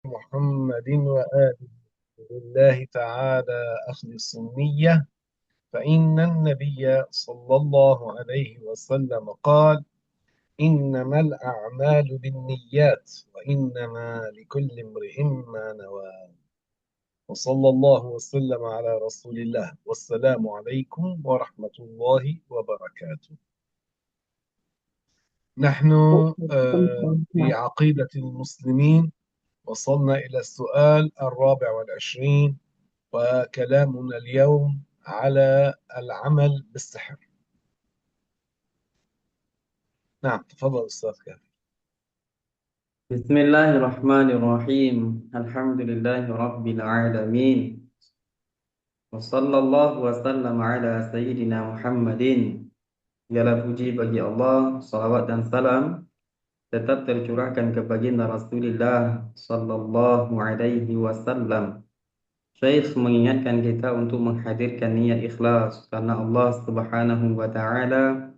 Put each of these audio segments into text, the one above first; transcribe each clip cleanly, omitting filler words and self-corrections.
محمد وآل الله تعالى أخلص النية، فإن النبي صلى الله عليه وسلم قال: إنما الأعمال بالنيات وإنما لكل امرئ ما نوى. وصلى الله وسلم على رسول الله، والسلام عليكم ورحمة الله وبركاته. نحن في عقيدة المسلمين وصلنا إلى السؤال 24، وكلامنا اليوم على العمل بالسحر. نعم، تفضل أستاذ كافي. Bismillahirrahmanirrahim. Alhamdulillahi Rabbil alamin. Wa sallallahu wa sallam ala Sayyidina Muhammadin. Segala puji bagi Allah, salawat dan salam tetap tercurahkan kepada Rasulullah sallallahu alaihi wasallam. Syekh mengingatkan kita untuk menghadirkan niat ikhlas karena Allah Subhanahu wa taala.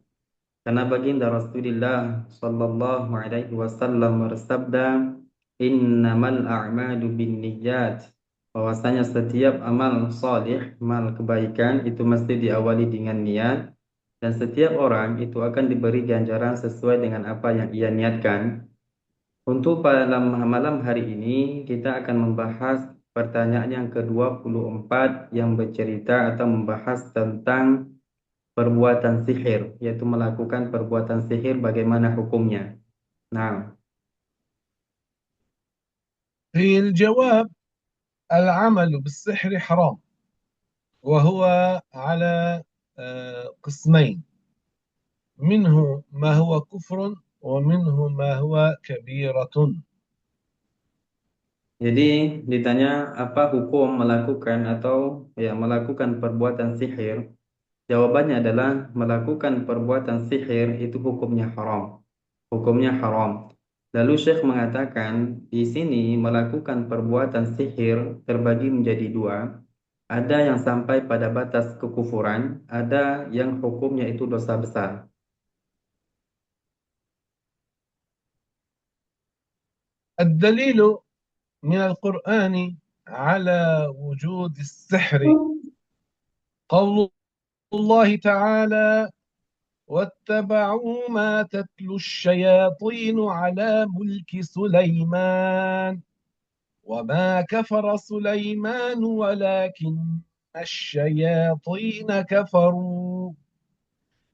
Karena baginda Rasulullah sallallahu alaihi wasallam bersabda, "Innamal a'malu binniyat." Bahwasanya setiap amal salih, amal kebaikan itu mesti diawali dengan niat, dan setiap orang itu akan diberi ganjaran sesuai dengan apa yang ia niatkan. Untuk pada malam hari ini kita akan membahas pertanyaan yang ke-24 yang bercerita atau membahas tentang perbuatan sihir, yaitu melakukan perbuatan sihir bagaimana hukumnya. Nah, في الجواب: العمل بالسحر حرام، وهو على قسمين، منه ما هو كفر ومنه ما هو كبيرة. jadi ditanya apa hukum melakukan atau melakukan perbuatan sihir? Jawabannya adalah melakukan perbuatan sihir itu hukumnya haram. Hukumnya haram. Lalu Syekh mengatakan di sini melakukan perbuatan sihir terbagi menjadi dua. Ada yang sampai pada batas kekufuran, ada yang hukumnya itu dosa besar. الدليل من القرآن على وجود السحر قول الله تعالى: واتبعوا ما تتلو الشياطين على ملك سليمان وما كفر سليمان ولكن الشياطين كفروا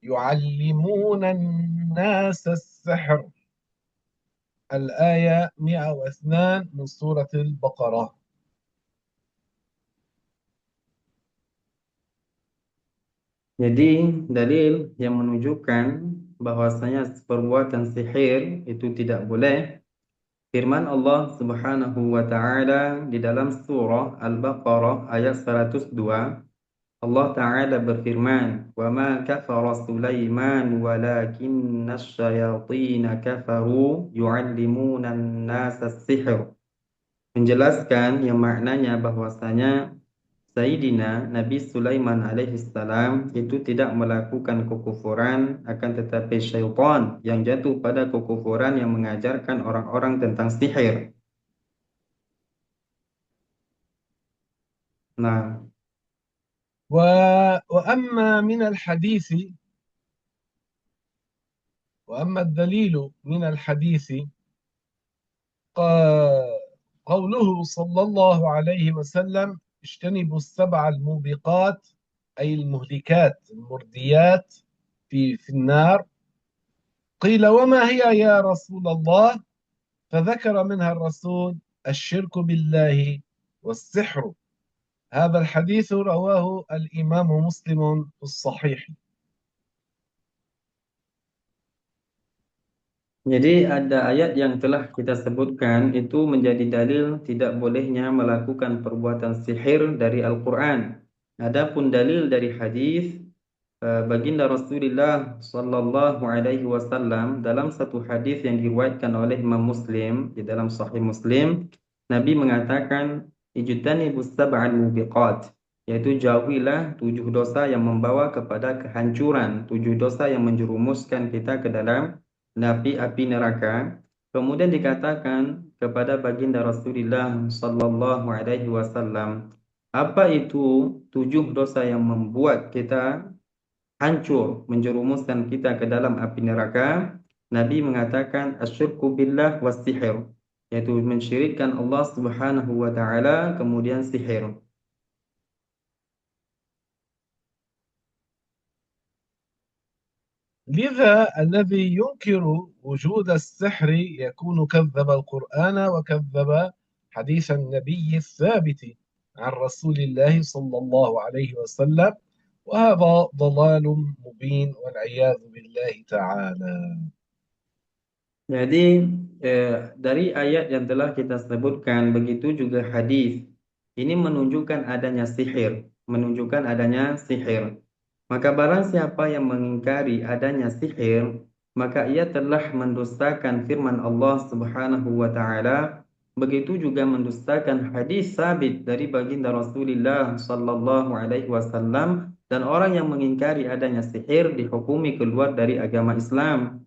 يعلمون الناس السحر. الآية 102 من سورة البقرة. Jadi dalil yang menunjukkan bahwasanya perbuatan sihir itu tidak boleh. Firman Allah Subhanahu wa taala di dalam surah Al-Baqarah ayat 102, Allah taala berfirman, "Wa ma kafara Sulaiman walakinna asyayatin kafaru yu'allimuna an-nasa as-sihr." Menjelaskan yang maknanya bahwasanya Sayyidina Nabi Sulaiman alaihissalam itu tidak melakukan kekufuran, akan tetapi syaitan yang jatuh pada kekufuran yang mengajarkan orang-orang tentang sihir. Nah, و... وأما من الحديث وأما الدليل من الحديث قوله صلى الله عليه وسلم: اجتنبوا السبع الموبقات، أي المهلكات المرديات في النار. قيل: وما هي يا رسول الله؟ فذكر منها الرسول: الشرك بالله والسحر. هذا الحديث رواه الإمام مسلم في الصحيح. jadi ada ayat yang telah kita sebutkan itu menjadi dalil tidak bolehnya melakukan perbuatan sihir dari Al-Quran. Adapun dalil dari hadis baginda Rasulullah sallallahu alaihi wasallam dalam satu hadis yang diriwayatkan oleh Imam Muslim di dalam Sahih Muslim, Nabi mengatakan ijtanibus sab'al mubiqat, yaitu jauhilah 7 dosa yang membawa kepada kehancuran, 7 dosa yang menjerumuskan kita ke dalam api neraka. Kemudian dikatakan kepada baginda Rasulullah sallallahu alaihi wasallam. Apa itu 7 dosa yang membuat kita hancur, menjerumuskan kita ke dalam api neraka? Nabi mengatakan asyirku billah was sihir, yaitu mensyirikkan Allah Subhanahu wa taala, kemudian sihir. لذا الذي ينكر وجود السحر يكون كذب القرآن وكذب حديث النبي الثابت عن رسول الله صلى الله عليه وسلم، وهذا ضلال مبين والعياذ بالله تعالى. Jadi dari ayat yang telah kita sebutkan, begitu juga hadis, ini menunjukkan adanya sihir, menunjukkan adanya sihir. Maka barang siapa yang mengingkari adanya sihir, maka ia telah mendustakan firman Allah Subhanahu wa taala, begitu juga mendustakan hadis sabit dari baginda Rasulullah sallallahu alaihi wasallam, dan orang yang mengingkari adanya sihir dihukumi keluar dari agama Islam.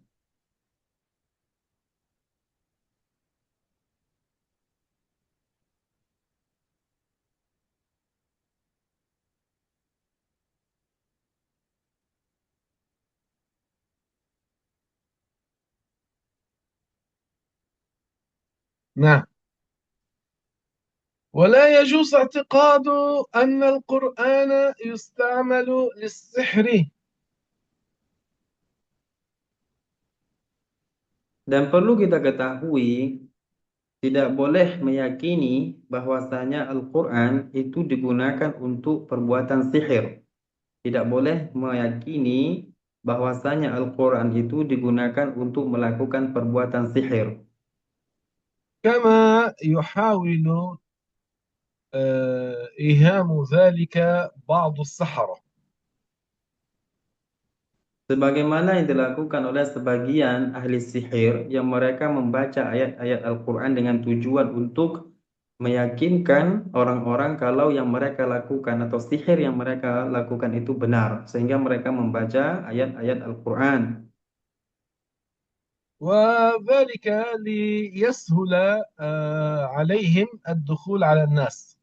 نعم. ولا يجوز اعتقاد أن القرآن يستعمل للسحر. Dan perlu kita ketahui, tidak boleh meyakini bahwasanya Al-Quran itu digunakan untuk perbuatan sihir. Tidak boleh meyakini bahwasanya Al-Quran itu digunakan untuk melakukan perbuatan sihir. كما يحاول إيهام ذلك بعض السحرة. Sebagaimana yang dilakukan oleh sebagian ahli sihir yang mereka membaca ayat-ayat Al-Quran dengan tujuan untuk meyakinkan orang-orang kalau yang mereka lakukan atau sihir yang mereka lakukan itu benar, sehingga mereka membaca ayat-ayat Al-Quran. وذلك ليسهل عليهم الدخول على الناس.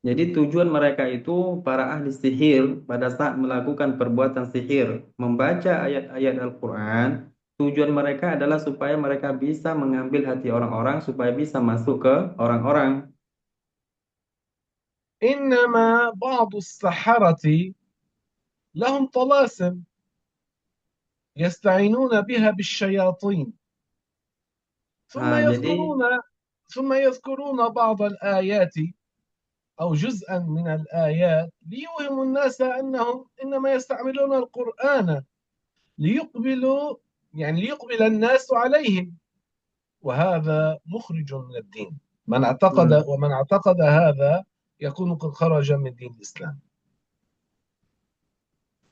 Jadi tujuan mereka itu, para ahli sihir pada saat melakukan perbuatan sihir, membaca ayat-ayat Al-Quran, tujuan mereka adalah supaya mereka bisa mengambil hati orang-orang, supaya bisa masuk ke orang-orang. إنما بعض السحرة لهم طلاسم يستعينون بها بالشياطين، ثم Nah, jadi يذكرون ثم يذكرون بعض الآيات أو جزءا من الآيات ليوهموا الناس أنهم إنما يستعملون القرآن ليقبلوا، يعني ليقبل الناس عليهم، وهذا مخرج من الدين. hmm, ومن اعتقد هذا يكون قد خرج من دين الإسلام.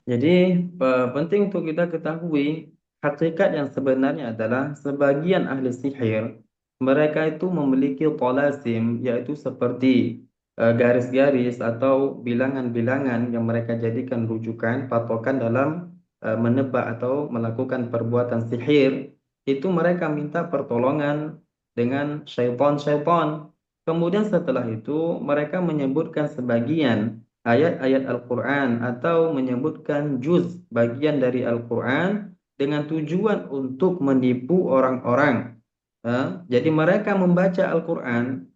jadi penting untuk kita ketahui, hakikat yang sebenarnya adalah sebagian ahli sihir, mereka itu memiliki talasim, yaitu seperti garis-garis atau bilangan-bilangan yang mereka jadikan rujukan, patokan dalam menebak atau melakukan perbuatan sihir. Itu mereka minta pertolongan dengan syaitan-syaitan. Kemudian setelah itu mereka menyebutkan sebagian ayat-ayat Al-Quran atau menyebutkan juz bagian dari Al-Quran dengan tujuan untuk menipu orang-orang. Jadi mereka membaca Al-Quran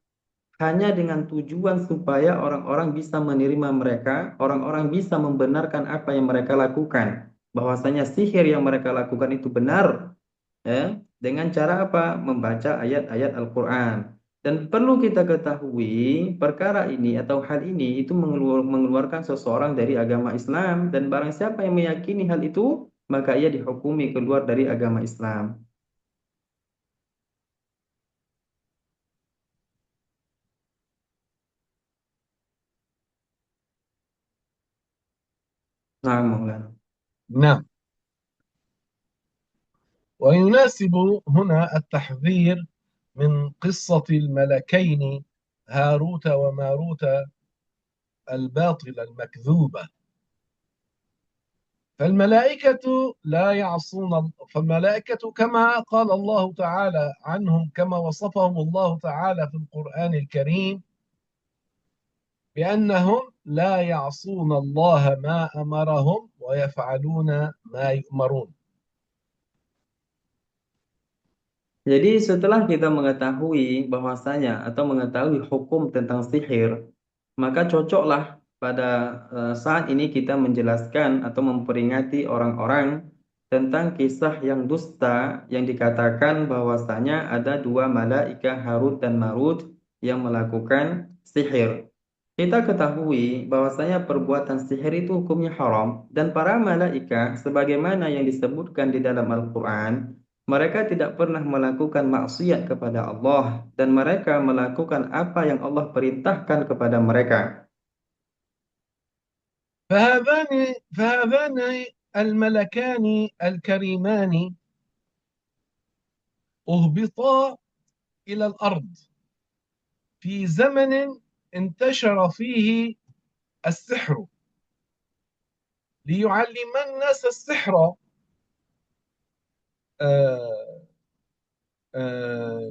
hanya dengan tujuan supaya orang-orang bisa menerima mereka, orang-orang bisa membenarkan apa yang mereka lakukan, bahwasanya sihir yang mereka lakukan itu benar, dengan cara apa? Membaca ayat-ayat Al-Quran. Dan perlu kita ketahui, perkara ini atau hal ini itu mengeluarkan seseorang dari agama Islam, dan barang siapa yang meyakini hal itu, maka ia dihukumi keluar dari agama Islam. Nah, Maulana. نعم. ويناسب هنا التحذير من قصة الملكين هاروت وماروت الباطلة المكذوبة. فالملائكة لا يعصون، فالملائكة كما قال الله تعالى عنهم، كما وصفهم الله تعالى في القرآن الكريم بأنهم لا يعصون الله ما أمرهم ويفعلون ما يؤمرون. Jadi setelah kita mengetahui bahwasanya atau mengetahui hukum tentang sihir, maka cocoklah pada saat ini kita menjelaskan atau memperingati orang-orang tentang kisah yang dusta yang dikatakan bahwasanya ada dua malaikat Harut dan Marut yang melakukan sihir. Kita ketahui bahwasanya perbuatan sihir itu hukumnya haram dan para malaikat sebagaimana yang disebutkan di dalam Al-Qur'an, mereka tidak pernah melakukan maksiat kepada Allah dan mereka melakukan apa yang Allah perintahkan kepada mereka. فهذان الملكان الكريمان أهبطا إلى الأرض في زمن انتشر فيه السحر ليعلم الناس السحر،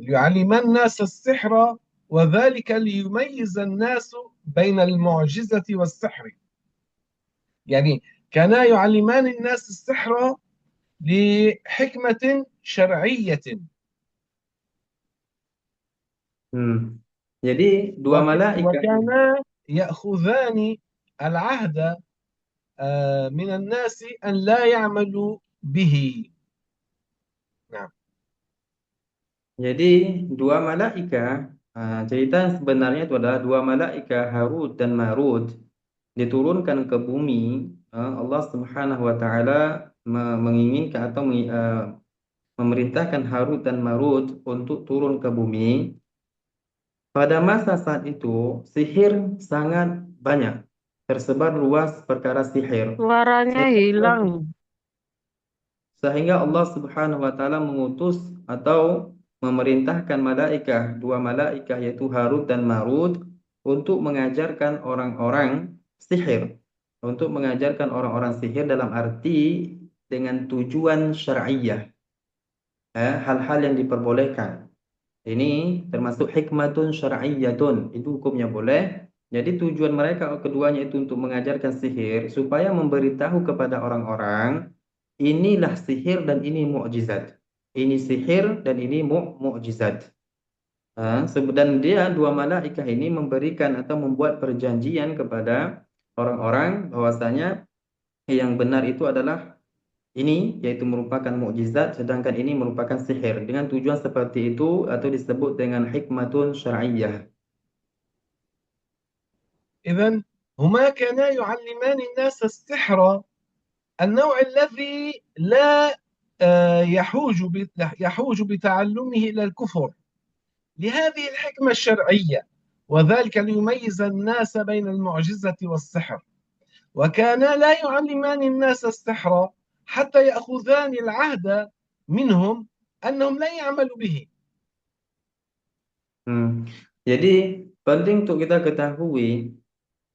ليعلم الناس السحر، وذلك ليميز الناس بين المعجزة والسحر. يعني كانا يعلمان الناس السحر لحكمة شرعية. Jadi dua malaikat وكانا يأخذان العهد من الناس أن لا يعملوا به. نعم. Jadi dua malaikat, cerita yang sebenarnya itu adalah dua malaikat Harut dan Marut diturunkan ke bumi. Allah Subhanahu wa taala menginginkan atau memerintahkan Harut dan Marut untuk turun ke bumi. Pada masa saat itu sihir sangat banyak, tersebar luas perkara sihir. Suaranya hilang. Sehingga Allah Subhanahu wa taala mengutus atau memerintahkan dua malaikat yaitu Harut dan Marut untuk mengajarkan orang-orang sihir. Untuk mengajarkan orang-orang sihir dalam arti dengan tujuan syar'iyah. Hal-hal yang diperbolehkan. Ini termasuk hikmatun syar'iyyatun, itu hukumnya boleh. Jadi tujuan mereka keduanya itu untuk mengajarkan sihir supaya memberitahu kepada orang-orang inilah sihir dan ini mukjizat. Ini sihir dan ini mukjizat. Dan dia dua malaikat ini memberikan atau membuat perjanjian kepada orang-orang bahwasanya yang benar itu adalah ini, yaitu merupakan mukjizat, sedangkan ini merupakan sihir. Dengan tujuan seperti itu atau disebut dengan hikmatun syar'iyyah. إذن هما كانا يعلمان الناس السحر النوع الذي لا يحوج بتعلمه إلى الكفر لهذه الحكمة الشرعية، وذلك ليميز الناس بين المعجزة والسحر. وكانا لا يعلمان الناس السحر حتى يأخذان العهد منهم أنهم لا يعملوا به. Jadi penting untuk kita ketahui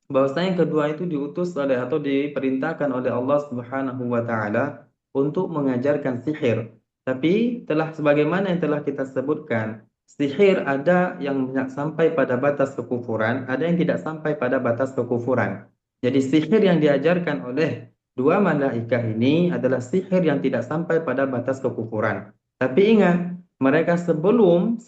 bahwasanya kedua itu diutus oleh atau diperintahkan oleh Allah Subhanahu wa taala untuk mengajarkan sihir. Tapi telah sebagaimana yang telah kita sebutkan, sihir ada yang sampai pada batas kekufuran, ada yang tidak sampai pada batas kekufuran. Jadi sihir yang diajarkan oleh dua malaikat ini adalah sihir yang tidak sampai pada batas kekufuran. Tapi ingat, mereka sebelum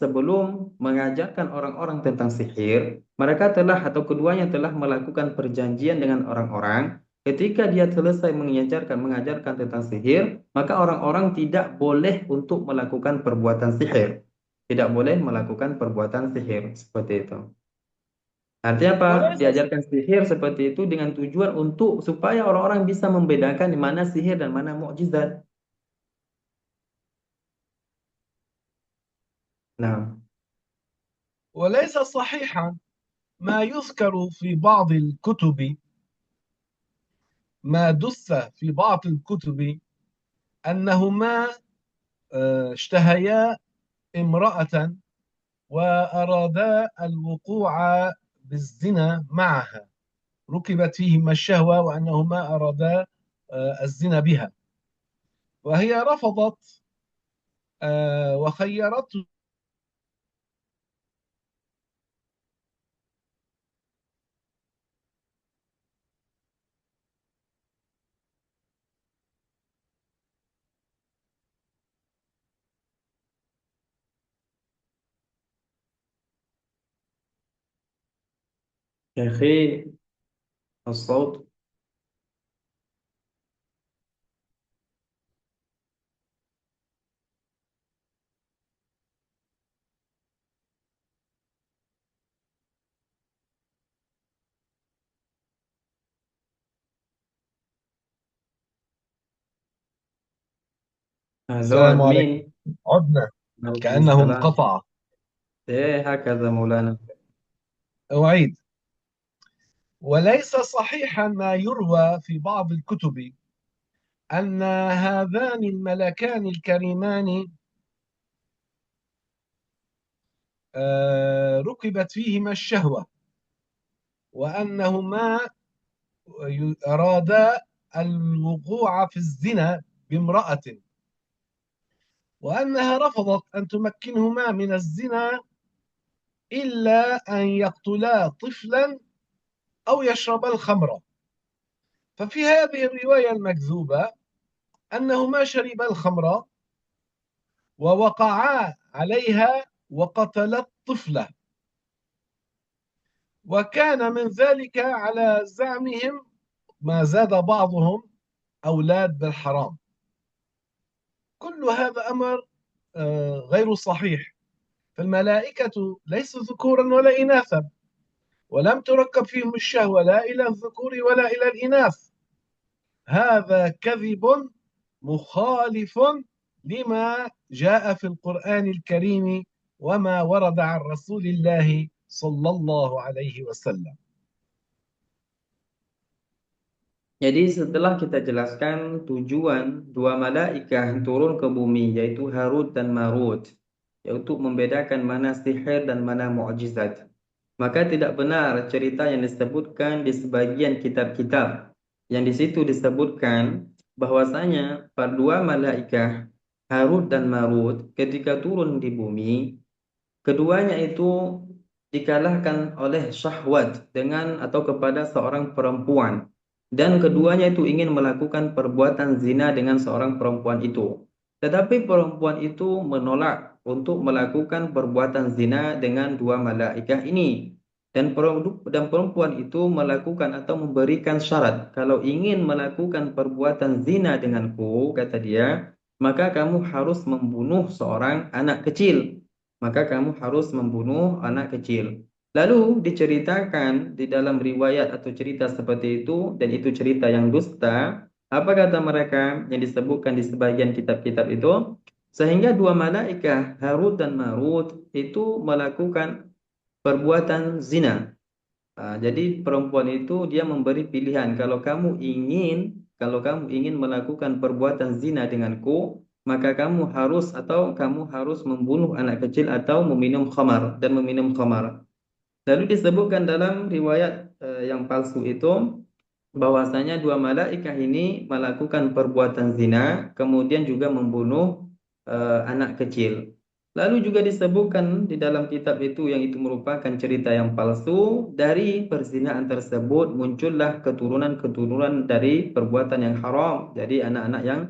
mengajarkan orang-orang tentang sihir, mereka telah atau keduanya telah melakukan perjanjian dengan orang-orang. Ketika dia selesai mengajarkan tentang sihir, maka orang-orang tidak boleh untuk melakukan perbuatan sihir. Tidak boleh melakukan perbuatan sihir seperti itu. Artinya apa? Diajarkan sihir seperti itu dengan tujuan untuk supaya orang-orang bisa membedakan di mana sihir dan mana mukjizat. Nah. وليس صحيحا ما يذكر في بعض الكتب، ما دس في بعض الكتب أنهما اشتهيا امرأة وأرادا الوقوع بالزنا معها، ركبت فيهما الشهوة وأنهما أرادا الزنا بها، وهي رفضت وخيرته. يا أخي الصوت. هلو السلام عليكم. أدمين. عدنا، عليكم كأنه السلام. انقطع. إيه هكذا مولانا. أعيد. وليس صحيحا ما يروى في بعض الكتب أن هذان الملكان الكريمان ركبت فيهما الشهوة، وأنهما أرادا الوقوع في الزنا بامرأة، وأنها رفضت أن تمكنهما من الزنا إلا أن يقتلا طفلا أو يشربا الخمر. ففي هذه الرواية المكذوبة أنهما شربا الخمر ووقعا عليها وقتلا الطفلة، وكان من ذلك على زعمهم ما زاد بعضهم أولاد بالحرام. كل هذا أمر غير صحيح، فالملائكة ليسوا ذكورا ولا إناثا، ولم تركب فيهم الشهوة لا إلى الذكور ولا إلى الإناث. هذا كذب مخالف لما جاء في القرآن الكريم وما ورد عن رسول الله صلى الله عليه وسلم. Jadi setelah kita jelaskan tujuan dua malaikat turun ke bumi yaitu Harut dan Marut, yaitu membedakan mana sihir dan mana mukjizat. Maka tidak benar cerita yang disebutkan di sebagian kitab-kitab yang di situ disebutkan bahwasanya dua malaikat Harut dan Marut ketika turun di bumi, keduanya itu dikalahkan oleh syahwat dengan atau kepada seorang perempuan, dan keduanya itu ingin melakukan perbuatan zina dengan seorang perempuan itu. Tetapi perempuan itu menolak untuk melakukan perbuatan zina dengan dua malaikat ini. Dan perempuan itu melakukan atau memberikan syarat, kalau ingin melakukan perbuatan zina denganku, kata dia, maka kamu harus membunuh seorang anak kecil. Maka kamu harus membunuh anak kecil. Lalu diceritakan di dalam riwayat atau cerita seperti itu, dan itu cerita yang dusta. Apa kata mereka yang disebutkan di sebagian kitab-kitab itu? Sehingga dua malaikat Harut dan Marut itu melakukan perbuatan zina. Jadi perempuan itu dia memberi pilihan, kalau kamu ingin melakukan perbuatan zina denganku, maka kamu harus membunuh anak kecil atau meminum khamar dan meminum khamar. Lalu disebutkan dalam riwayat yang palsu itu bahwasanya dua malaikat ini melakukan perbuatan zina, kemudian juga membunuh anak kecil. Lalu juga disebutkan di dalam kitab itu yang itu merupakan cerita yang palsu, dari perzinahan tersebut muncullah keturunan-keturunan dari perbuatan yang haram, jadi anak-anak yang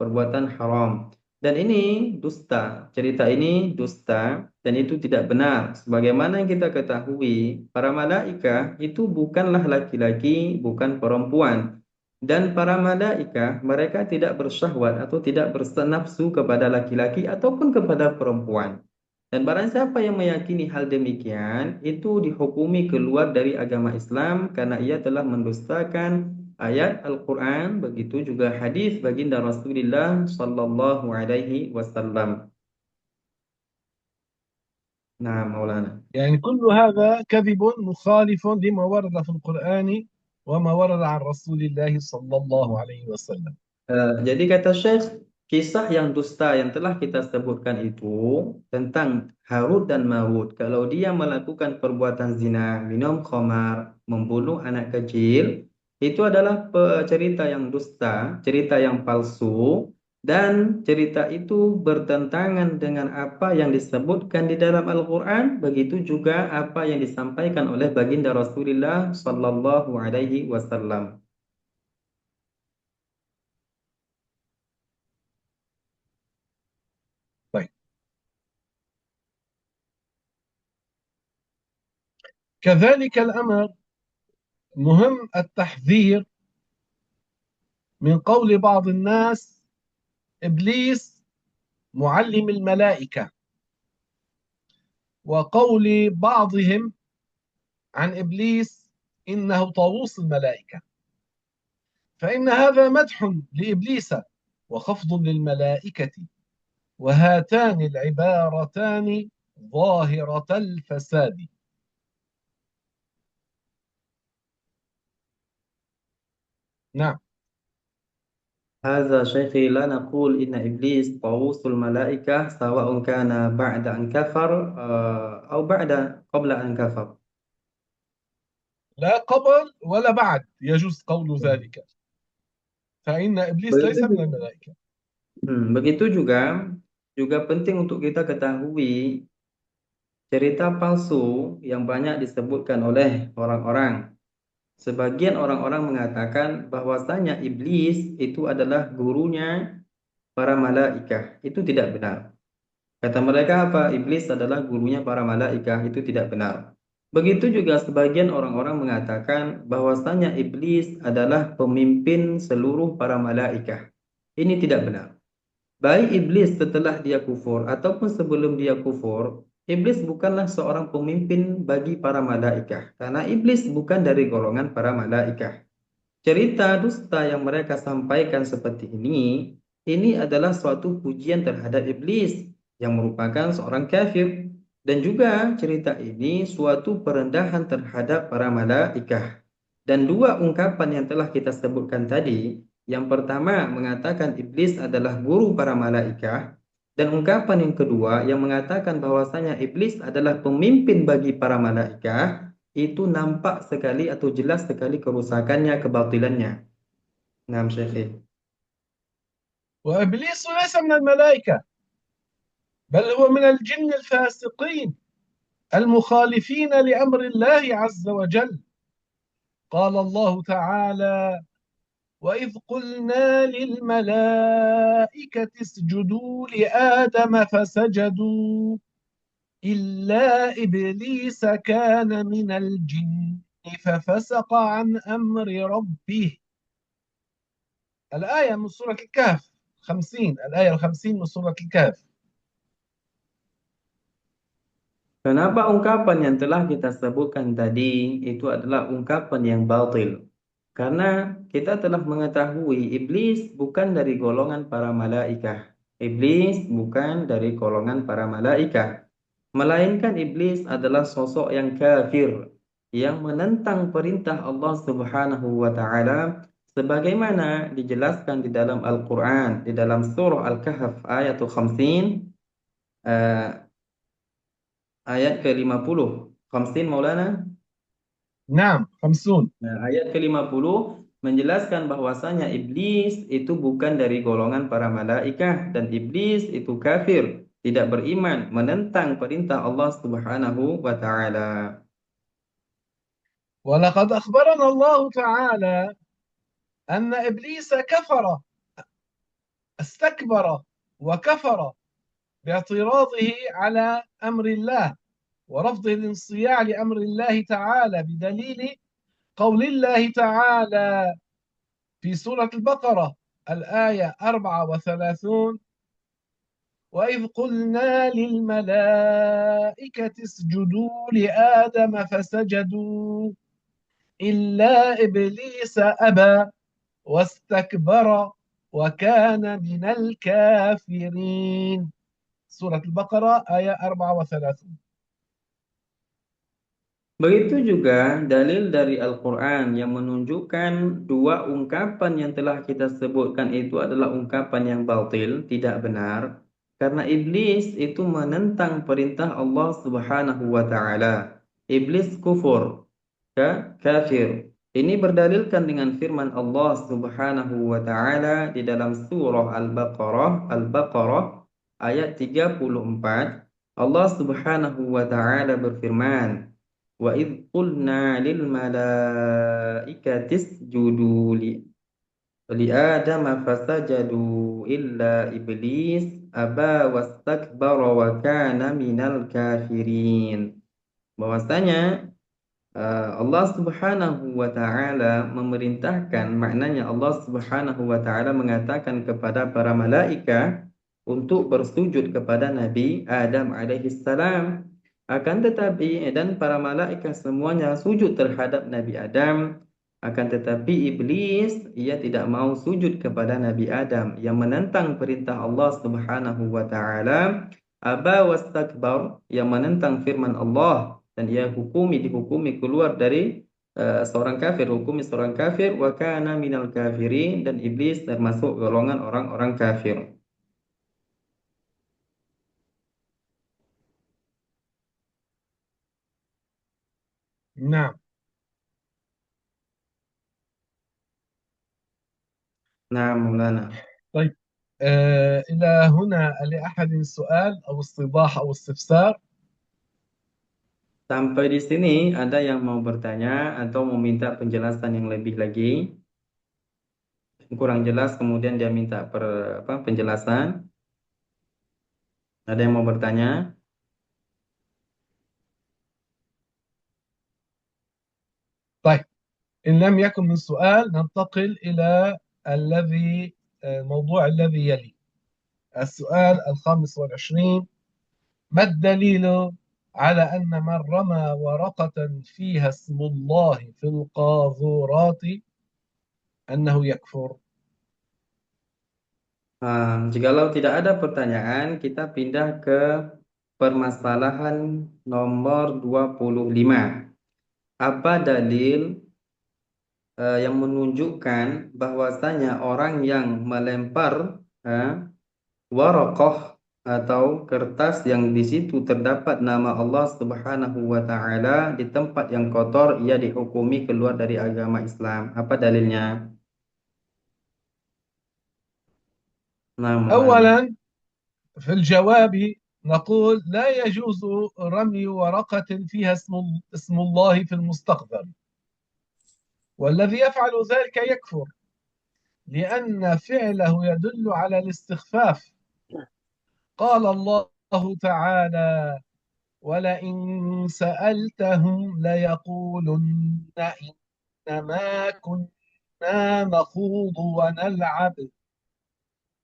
perbuatan haram. Dan ini dusta, cerita ini dusta, dan itu tidak benar. Sebagaimana yang kita ketahui, para malaikat itu bukanlah laki-laki, bukan perempuan. Dan para malaikat mereka tidak bersyahwat atau tidak bernafsu kepada laki-laki ataupun kepada perempuan. Dan barang siapa yang meyakini hal demikian, itu dihukumi keluar dari agama Islam karena ia telah mendustakan ayat Al-Quran, begitu juga hadis baginda Rasulullah Sallallahu Alaihi Wasallam. Nah, Maulana. يعني كل هذا كذب مخالف لما ورد في القرآن وما ورد عن رسول الله صلى الله عليه وسلم. Jadi kata Syekh, kisah yang dusta yang telah kita sebutkan itu tentang Harut dan Marut, kalau dia melakukan perbuatan zina, minum khamar, membunuh anak kecil, itu adalah cerita yang dusta, cerita yang palsu, dan cerita itu bertentangan dengan apa yang disebutkan di dalam Al-Quran, begitu juga apa yang disampaikan oleh baginda Rasulullah Sallallahu Alaihi Wasallam. طيب، كذلك الأمر مهم التحذير من قول بعض الناس إبليس معلم الملائكة، وقول بعضهم عن إبليس إنه طاووس الملائكة، فإن هذا مدح لإبليس وخفض للملائكة، وهاتان العبارتان ظاهرة الفساد. نعم. هذا شيخي لا نقول إن إبليس طاووس الملائكة سواء كان بعد أن كفر أو قبل أن كفر. لا قبل ولا بعد يجوز قول ذلك، فإن إبليس ليس من Begitu, الملائكة. begitu juga juga penting untuk kita ketahui cerita palsu yang banyak disebutkan oleh orang-orang. Sebagian orang-orang mengatakan bahwasanya iblis itu adalah gurunya para malaikat. Itu tidak benar. Kata mereka apa? Iblis adalah gurunya para malaikat. Itu tidak benar. Begitu juga sebagian orang-orang mengatakan bahwasanya iblis adalah pemimpin seluruh para malaikat. Ini tidak benar. Baik iblis setelah dia kufur ataupun sebelum dia kufur, iblis bukanlah seorang pemimpin bagi para malaikat, karena iblis bukan dari golongan para malaikat. Cerita dusta yang mereka sampaikan seperti ini adalah suatu pujian terhadap iblis yang merupakan seorang kafir. Dan juga cerita ini suatu perendahan terhadap para malaikat. Dan dua ungkapan yang telah kita sebutkan tadi, yang pertama mengatakan iblis adalah guru para malaikat, dan ungkapan yang kedua yang mengatakan bahwasanya iblis adalah pemimpin bagi para malaikat, itu nampak sekali atau jelas sekali kerusakannya, kebatilannya. Nah, Syekh. وإبليس ليس من الملائكة، بل هو من الجن الفاسقين المخالفين لأمر الله عز وجل. قال الله تعالى: وإذ قلنا للملائكة اسجدوا لآدم فسجدوا إلا إبليس كان من الجن ففسق عن أمر ربه. الآية من سورة الكهف 50، الآية 50 من سورة الكهف. Kenapa ungkapan yang telah kita sebutkan tadi itu adalah ungkapan yang batil? Karena kita telah mengetahui iblis bukan dari golongan para malaikat. Iblis bukan dari golongan para malaikat. Melainkan iblis adalah sosok yang kafir, yang menentang perintah Allah Subhanahu wa taala sebagaimana dijelaskan di dalam Al-Qur'an, di dalam surah Al-Kahf ayat 50, ayat ke-50. 50 Maulana. نعم 50. Nah, ayat ke-50 menjelaskan bahwasanya iblis itu bukan dari golongan para malaikat dan iblis itu kafir, tidak beriman, menentang perintah Allah Subhanahu wa taala. ولقد أخبرنا الله تعالى أن إبليس كفر، استكبر وكفر باعتراضه على أمر الله ورفض الانصياع لأمر الله تعالى، بدليل قول الله تعالى في سورة البقرة الآية 34: وإذ قلنا للملائكة اسجدوا لآدم فسجدوا إلا إبليس أبى واستكبر وكان من الكافرين. سورة البقرة آية 34. Begitu juga dalil dari Al-Quran yang menunjukkan dua ungkapan yang telah kita sebutkan itu adalah ungkapan yang batil, tidak benar. Karena iblis itu menentang perintah Allah Subhanahu wa taala. Iblis kufur, kafir. Ini berdalilkan dengan firman Allah Subhanahu wa taala di dalam surah Al-Baqarah ayat 34. Allah Subhanahu wa taala berfirman, "Wa idz qulna lil malaikati isjudu li Adam fasajadu illa iblis aba wastakbara wa kana minal kafirin." Bahwasanya Allah Subhanahu wa taala memerintahkan, maknanya Allah Subhanahu wa taala mengatakan kepada para malaikat untuk bersujud kepada Nabi Adam alaihi salam. Akan tetapi dan para malaikat semuanya sujud terhadap Nabi Adam, akan tetapi iblis ia tidak mau sujud kepada Nabi Adam yang menentang perintah Allah Subhanahu wa taala, aba wastakbar, yang menentang firman Allah, dan ia dihukumi keluar dari seorang kafir, hukumi seorang kafir, wa kana minal kafirin, dan iblis termasuk golongan orang-orang kafir. نعم. Nah, Maulana. طيب، إلى هنا لأحد سؤال أو استيضاح أو استفسار؟ Sampai di sini ada yang mau bertanya atau meminta penjelasan yang lebih lagi? Kurang jelas kemudian dia minta penjelasan. Ada yang mau bertanya? طيب، إن لم يكن من سؤال ننتقل إلى الموضوع الذي يلي. السؤال 25: ما الدليل على أن من رمى ورقة فيها اسم الله في القاذورات أنه يكفر؟ Jikalau tidak ada pertanyaan, kita pindah ke permasalahan nomor 25. Apa dalil yang menunjukkan bahwasanya orang yang melempar warokoh atau kertas yang di situ terdapat nama Allah Subhanahu wa taala di tempat yang kotor, ia dihukumi keluar dari agama Islam? Apa dalilnya? Nah, Maulana. أولا، في الجواب نقول لا يجوز رمي ورقة فيها اسم الله في المستقبل، والذي يفعل ذلك يكفر، لأن فعله يدل على الاستخفاف. قال الله تعالى: ولئن سألتهم ليقولن إنما كنا نخوض ونلعب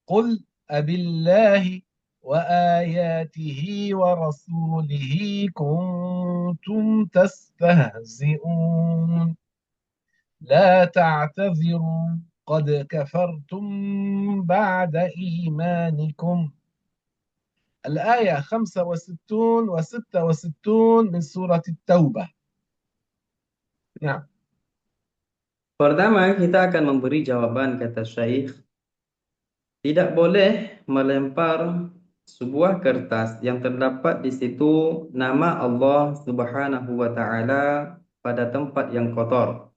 قل أبالله وآياته ورسوله كنتم تستهزئون لا تعتذروا قد كفرتم بعد إيمانكم. الآية 65 و 66 من سورة التوبة. نعم. Pertama, kita akan memberi jawaban, kata Syekh. Tidak boleh melempar sebuah kertas yang terdapat di situ nama Allah Subhanahu wa taala pada tempat yang kotor.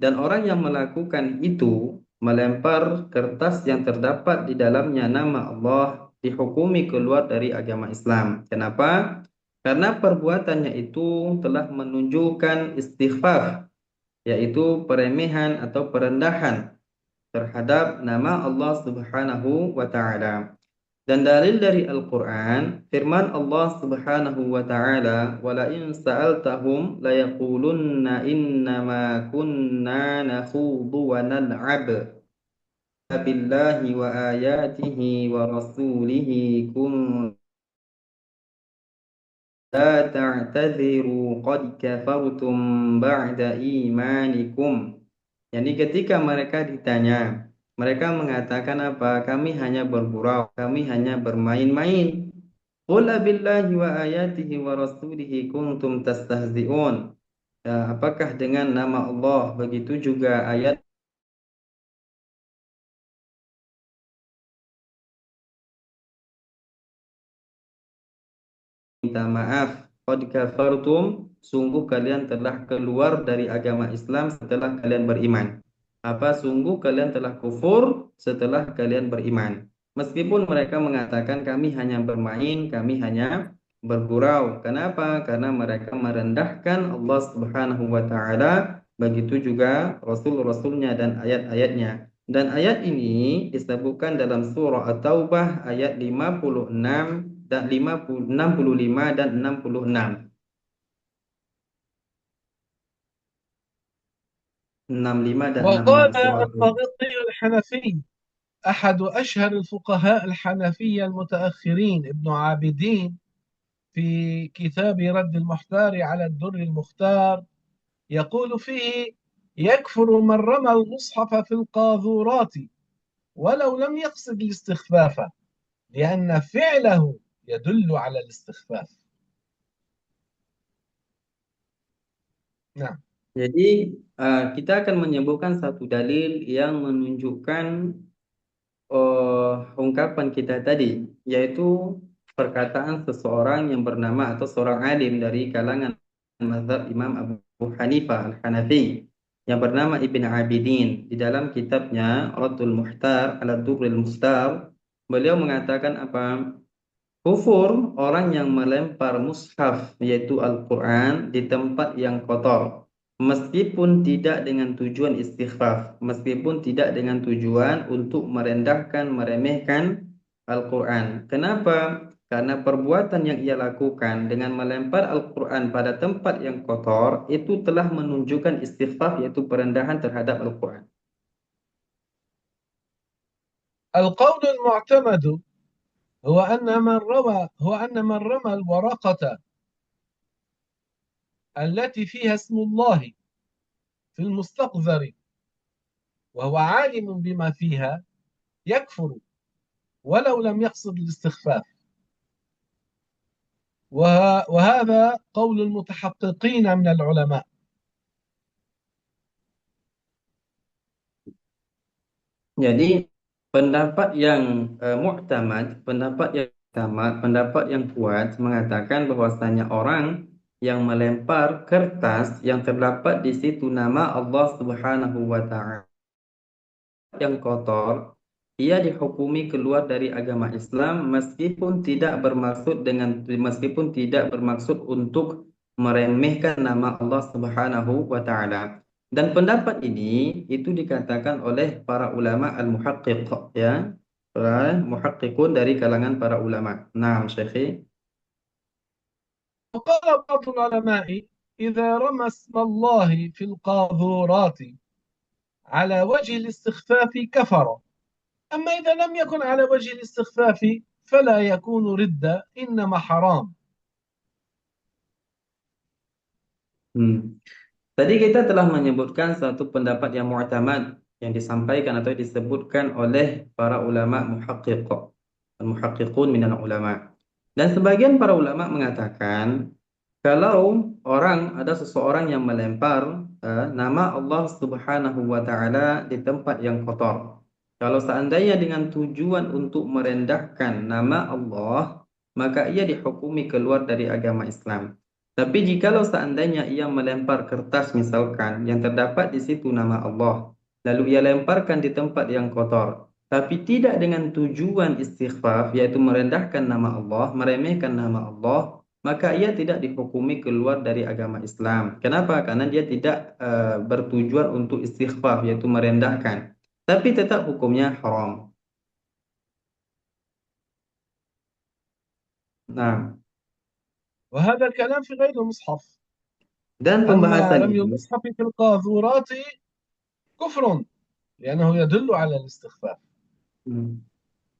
Dan orang yang melakukan itu, melempar kertas yang terdapat di dalamnya nama Allah, dihukumi keluar dari agama Islam. Kenapa? Karena perbuatannya itu telah menunjukkan istighfar, yaitu peremehan atau perendahan terhadap nama Allah Subhanahu wa taala. Dan dalil dari Al-Qur'an, firman Allah Subhanahu wa taala, "Wala in sa'altahum la yaqulunna innama kunna nakhudu wa nal'ab. Billahi wa ayatihi wa rasulihi kun la ta'tadhiru qad kafartum ba'da imanikum." Jadi ketika mereka ditanya, mereka mengatakan apa? Kami hanya bergurau, kami hanya bermain-main. Qul billahi wa ayatihi wa rasulihi kuntum tastahzi'un. Apakah dengan nama Allah begitu juga ayat minta maaf? Qad kafartum, sungguh kalian telah keluar dari agama Islam setelah kalian beriman. Apa sungguh kalian telah kufur setelah kalian beriman. Meskipun mereka mengatakan kami hanya bermain, kami hanya bergurau. Kenapa? Karena mereka merendahkan Allah Subhanahu wa taala, begitu juga rasul-rasulnya dan ayat-ayatnya. Dan ayat ini disebutkan dalam surah At-Taubah ayat 56 dan 50, 65 dan 66. 65 dan وقال 66 surah At-Taubah. الطريقي الحنفي أحد أشهر الفقهاء الحنفية المتأخرين ابن عابدين في كتاب رد المحتار على الدر المختار يقول فيه: يكفر من رمى المصحف في القاذورات ولو لم يقصد الاستخفاف لأن فعله يدل على الاستخفاف. نعم. Jadi kita akan menyebutkan satu dalil yang menunjukkan ungkapan kita tadi, yaitu perkataan seseorang yang bernama atau seorang alim dari kalangan mazhab Imam Abu Hanifah Al-Hanafi yang bernama Ibn Abidin. Di dalam kitabnya Raddul Muhtar ala Durril Mustar, beliau mengatakan apa? Kufur orang yang melempar mushaf yaitu Al-Quran di tempat yang kotor, meskipun tidak dengan tujuan istighfar, meskipun tidak dengan tujuan untuk merendahkan, meremehkan Al-Quran. Kenapa? Karena perbuatan yang ia lakukan dengan melempar Al-Quran pada tempat yang kotor itu telah menunjukkan istighfar, yaitu perendahan terhadap Al-Quran. القول المعتمد هو أن من رمى الورقة التي فيها اسم الله في المستقذر وهو عالم بما فيها يكفر ولو لم يقصد الاستخفاف، وهذا قول المتحققين من العلماء. Jadi pendapat yang pendapat yang kuat mengatakan bahwasanya orang yang melempar kertas yang terdapat di situ nama Allah Subhanahu wa taala yang kotor, ia dihukumi keluar dari agama Islam meskipun tidak bermaksud untuk meremehkan nama Allah Subhanahu wa taala. Dan pendapat ini itu dikatakan oleh para ulama al-muhaqqiq, ya, para muhaqqiqun dari kalangan para ulama. Naam, Syekhi. وقال بعض العلماء: إذا رمى اسم الله في القاذورات على وجه الاستخفاف كفر، أما إذا لم يكن على وجه الاستخفاف فلا يكون ردة، إنما حرام. Hmm. Tadi kita telah menyebutkan satu pendapat yang mu'tamad yang disampaikan atau disebutkan oleh para ulama muhaqqiq, al-muhaqqiqun minal ulama. Dan sebagian para ulama mengatakan kalau ada seseorang yang melempar nama Allah Subhanahu wa taala di tempat yang kotor. Kalau seandainya dengan tujuan untuk merendahkan nama Allah, maka ia dihukumi keluar dari agama Islam. Tapi jikalau seandainya ia melempar kertas misalkan yang terdapat di situ nama Allah, lalu ia lemparkan di tempat yang kotor, tapi tidak dengan tujuan istighfar, yaitu merendahkan nama Allah, meremehkan nama Allah, maka ia tidak dihukumi keluar dari agama Islam. Kenapa? Karena dia tidak bertujuan untuk istighfar, yaitu merendahkan. Tapi tetap hukumnya haram. Nah, وهذا الكلام في غير المصحف. dan أما pembahasan رمي ini, المصحف في القاذورات كفر لأنه يدل على الاستخفاف. hmm,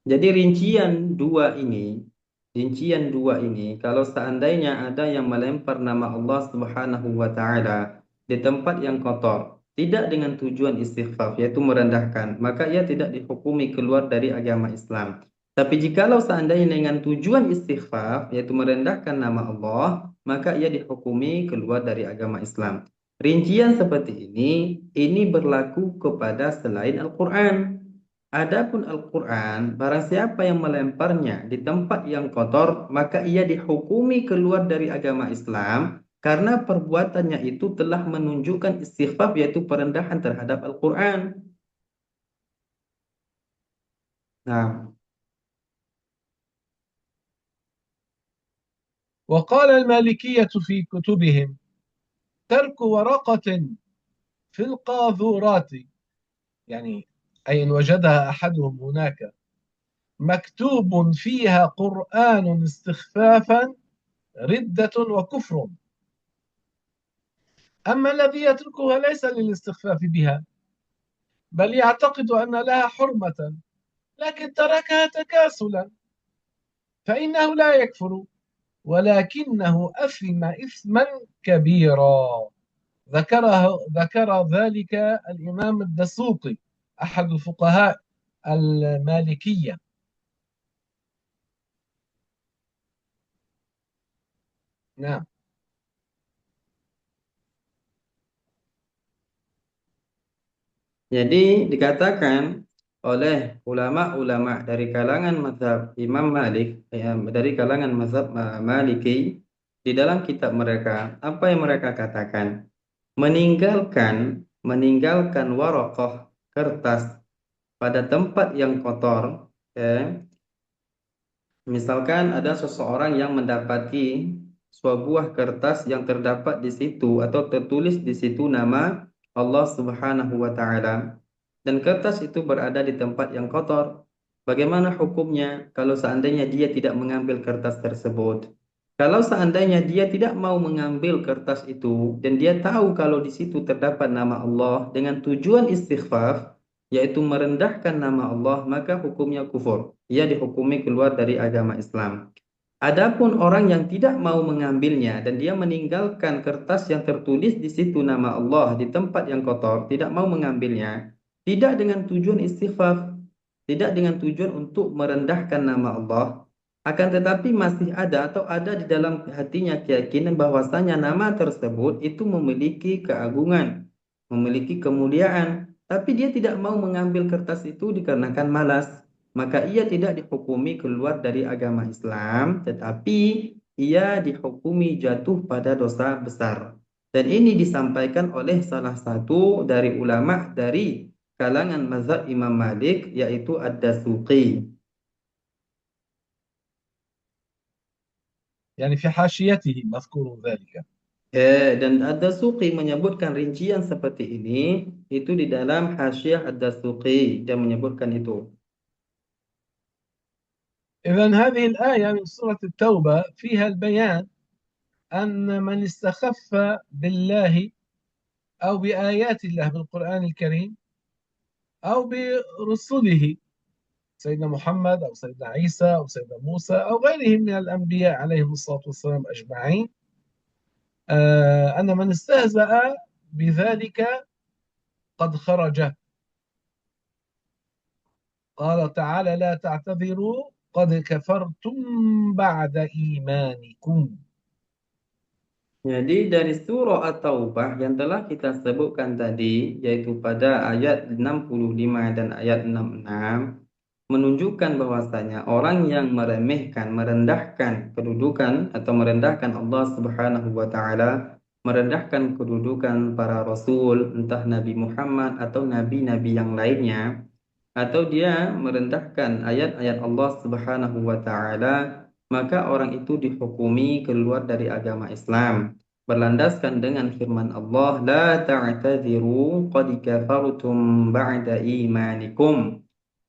jadi rincian dua ini, kalau seandainya ada yang melempar nama Allah Subhanahu wa taala di tempat yang kotor, tidak dengan tujuan istighfar, yaitu merendahkan, maka ia tidak dihukumi keluar dari agama Islam. Tapi jikalau seandainya dengan tujuan istighfar, yaitu merendahkan nama Allah, maka ia dihukumi keluar dari agama Islam. Rincian seperti ini berlaku kepada selain Al-Quran. Adapun Al-Quran, barang siapa yang melemparnya di tempat yang kotor, maka ia dihukumi keluar dari agama Islam karena perbuatannya itu telah menunjukkan istighfar, yaitu perendahan terhadap Al-Quran. Nah, وقال المالكية في كتبهم: ترك ورقة في القاذورات، يعني أي إن وجدها أحدهم هناك مكتوب فيها قرآن استخفافا ردة وكفر. أما الذي يتركها ليس للاستخفاف بها، بل يعتقد أن لها حرمة، لكن تركها تكاسلا، فإنه لا يكفر، ولكنه أثم إثما كبيرا. ذكر ذلك الإمام الدسوقي أحد فقهاء المالكية. نعم. jadi dikatakan oleh ulama-ulama dari kalangan mazhab Imam Malik, ya, dari kalangan mazhab Maliki, di dalam kitab mereka, apa yang mereka katakan? Meninggalkan warokoh, kertas pada tempat yang kotor, ya. Misalkan ada seseorang yang mendapati sebuah kertas yang terdapat di situ atau tertulis di situ nama Allah Subhanahu wa taala, dan kertas itu berada di tempat yang kotor. Bagaimana hukumnya kalau seandainya dia tidak mengambil kertas tersebut? Kalau seandainya dia tidak mau mengambil kertas itu dan dia tahu kalau di situ terdapat nama Allah dengan tujuan istighfar, yaitu merendahkan nama Allah, maka hukumnya kufur. Ia dihukumi keluar dari agama Islam. Adapun orang yang tidak mau mengambilnya dan dia meninggalkan kertas yang tertulis di situ nama Allah di tempat yang kotor, tidak mau mengambilnya, tidak dengan tujuan istighfar, tidak dengan tujuan untuk merendahkan nama Allah, akan tetapi masih ada atau ada di dalam hatinya keyakinan bahwasanya nama tersebut itu memiliki keagungan, memiliki kemuliaan, tapi dia tidak mau mengambil kertas itu dikarenakan malas, maka ia tidak dihukumi keluar dari agama Islam, tetapi ia dihukumi jatuh pada dosa besar. Dan ini disampaikan oleh salah satu dari ulama dari kalangan mazhab Imam Malik, yaitu Ad-Dasuqi. يعني في حاشيته مذكور ذلك. Dan Ad-Dasuqi menyebutkan rincian seperti ini itu di dalam Hasyiah Ad-Dasuqi, dia menyebutkan itu. إذن هذه الآية من سورة التوبة فيها البيان أن من استخف بالله أو بآيات الله بالقرآن الكريم أو برسله، سيدنا محمد أو سيدنا عيسى أو سيدنا موسى أو غيرهم من الأنبياء عليهم الصلاة والسلام أجمعين، أن من استهزأ بذلك قد خرج. قال تعالى: لا تعتذروا قد كفرتم بعد إيمانكم. Jadi dari surah At-Taubah yang telah kita sebutkan tadi, yaitu pada ayat 65 dan ayat 66, menunjukkan bahwasanya orang yang meremehkan, merendahkan kedudukan atau merendahkan Allah Subhanahu wa taala, merendahkan kedudukan para rasul, entah Nabi Muhammad atau nabi-nabi yang lainnya, atau dia merendahkan ayat-ayat Allah Subhanahu wa taala, maka orang itu dihukumi keluar dari agama Islam. Berlandaskan dengan firman Allah, la ta'tadziru qad kafartum ba'da imanikum.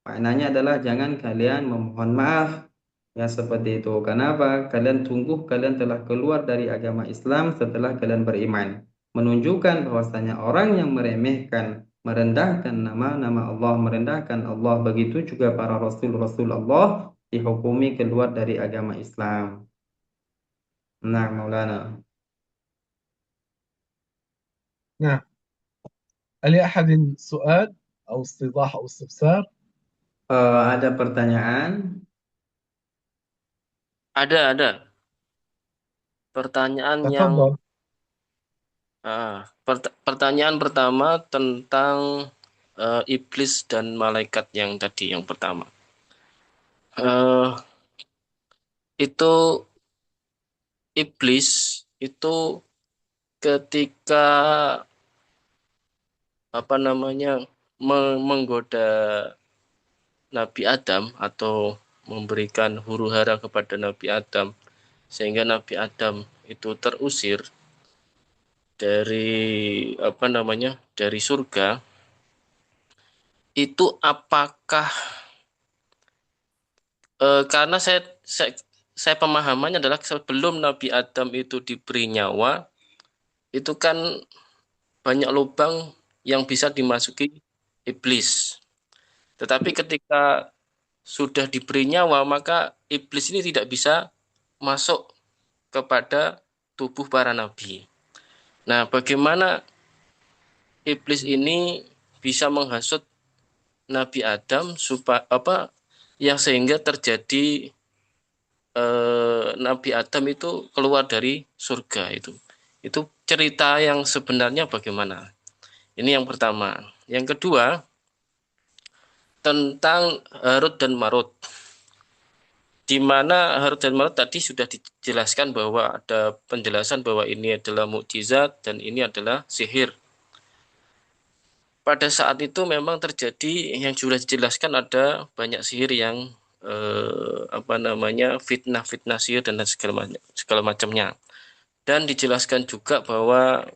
Maknanya adalah jangan kalian memohon maaf. Ya seperti itu. Kenapa? Kalian tunggu kalian telah keluar dari agama Islam setelah kalian beriman. Menunjukkan bahwasanya orang yang meremehkan, merendahkan nama-nama Allah, merendahkan Allah, begitu juga para rasul-rasul Allah dihukumi keluar dari agama Islam. Nah, Maulana. نعم. لأحد سؤال أو استيضاح أو استفسار؟ Ada pertanyaan? Ada. Pertanyaan yang تفضل. pertanyaan pertama tentang iblis dan malaikat yang tadi yang pertama. Eh, itu iblis itu ketika apa namanya menggoda Nabi Adam atau memberikan huru hara kepada Nabi Adam sehingga Nabi Adam itu terusir dari apa namanya dari surga. Itu apakah karena saya pemahamannya adalah sebelum Nabi Adam itu diberi nyawa, itu kan banyak lubang yang bisa dimasuki iblis. Tetapi ketika sudah diberi nyawa, maka iblis ini tidak bisa masuk kepada tubuh para nabi. Nah, bagaimana iblis ini bisa menghasut Nabi Adam supaya apa yang sehingga terjadi Nabi Adam itu keluar dari surga itu. Itu cerita yang sebenarnya bagaimana? Ini yang pertama. Yang kedua, tentang Harut dan Marut. Di mana Harut dan Marut tadi sudah dijelaskan bahwa ada penjelasan bahwa ini adalah mukjizat dan ini adalah sihir. Pada saat itu memang terjadi yang sudah dijelaskan ada banyak sihir yang apa namanya fitnah-fitnah sihir dan segala macamnya. Dan dijelaskan juga bahwa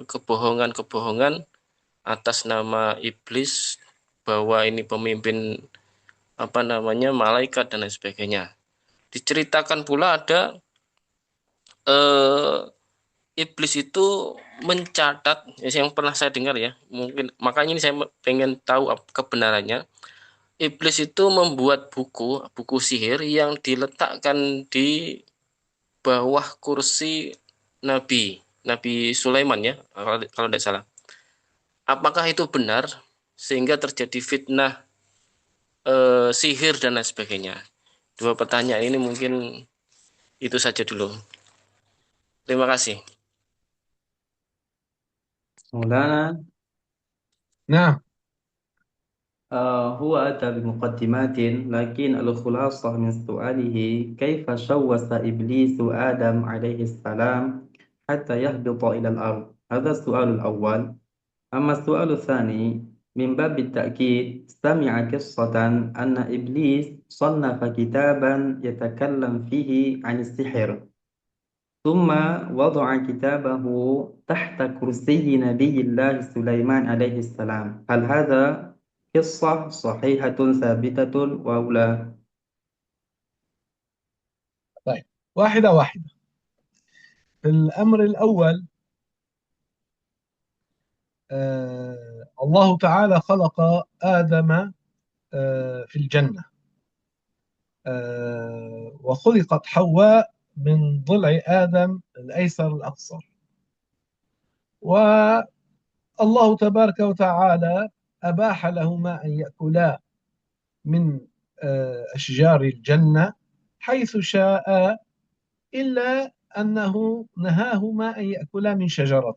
kebohongan-kebohongan atas nama iblis bahwa ini pemimpin apa namanya malaikat dan lain sebagainya. Diceritakan pula ada eh, iblis itu mencatat yang pernah saya dengar ya, mungkin makanya ini saya pengen tahu kebenarannya. Iblis itu membuat buku sihir yang diletakkan di bawah kursi Nabi Nabi Sulaiman ya, kalau tidak salah. Apakah itu benar sehingga terjadi fitnah sihir dan lain sebagainya? Dua pertanyaan ini mungkin itu saja dulu. Terima kasih. مولانا نعم. هو أتى بمقدمات لكن الخلاصة من سؤاله كيف شوش إبليس آدم عليه السلام حتى يهبط إلى الأرض. هذا السؤال الأول. أما السؤال الثاني من باب التأكيد سمع قصة أن إبليس صنف كتابا يتكلم فيه عن السحر ثم وضع كتابه تحت كرسي نبي الله سليمان عليه السلام. هل هذا قصة صحيحة ثابتة أو لا؟ طيب، واحدة واحدة. في الأمر الأول، الله تعالى خلق آدم في الجنة، وخلقت حواء من ضلع آدم الأيسر الأقصر. والله تبارك وتعالى أباح لهما أن يأكلا من أشجار الجنة حيث شاء، إلا أنه نهاهما أن يأكلا من شجرة.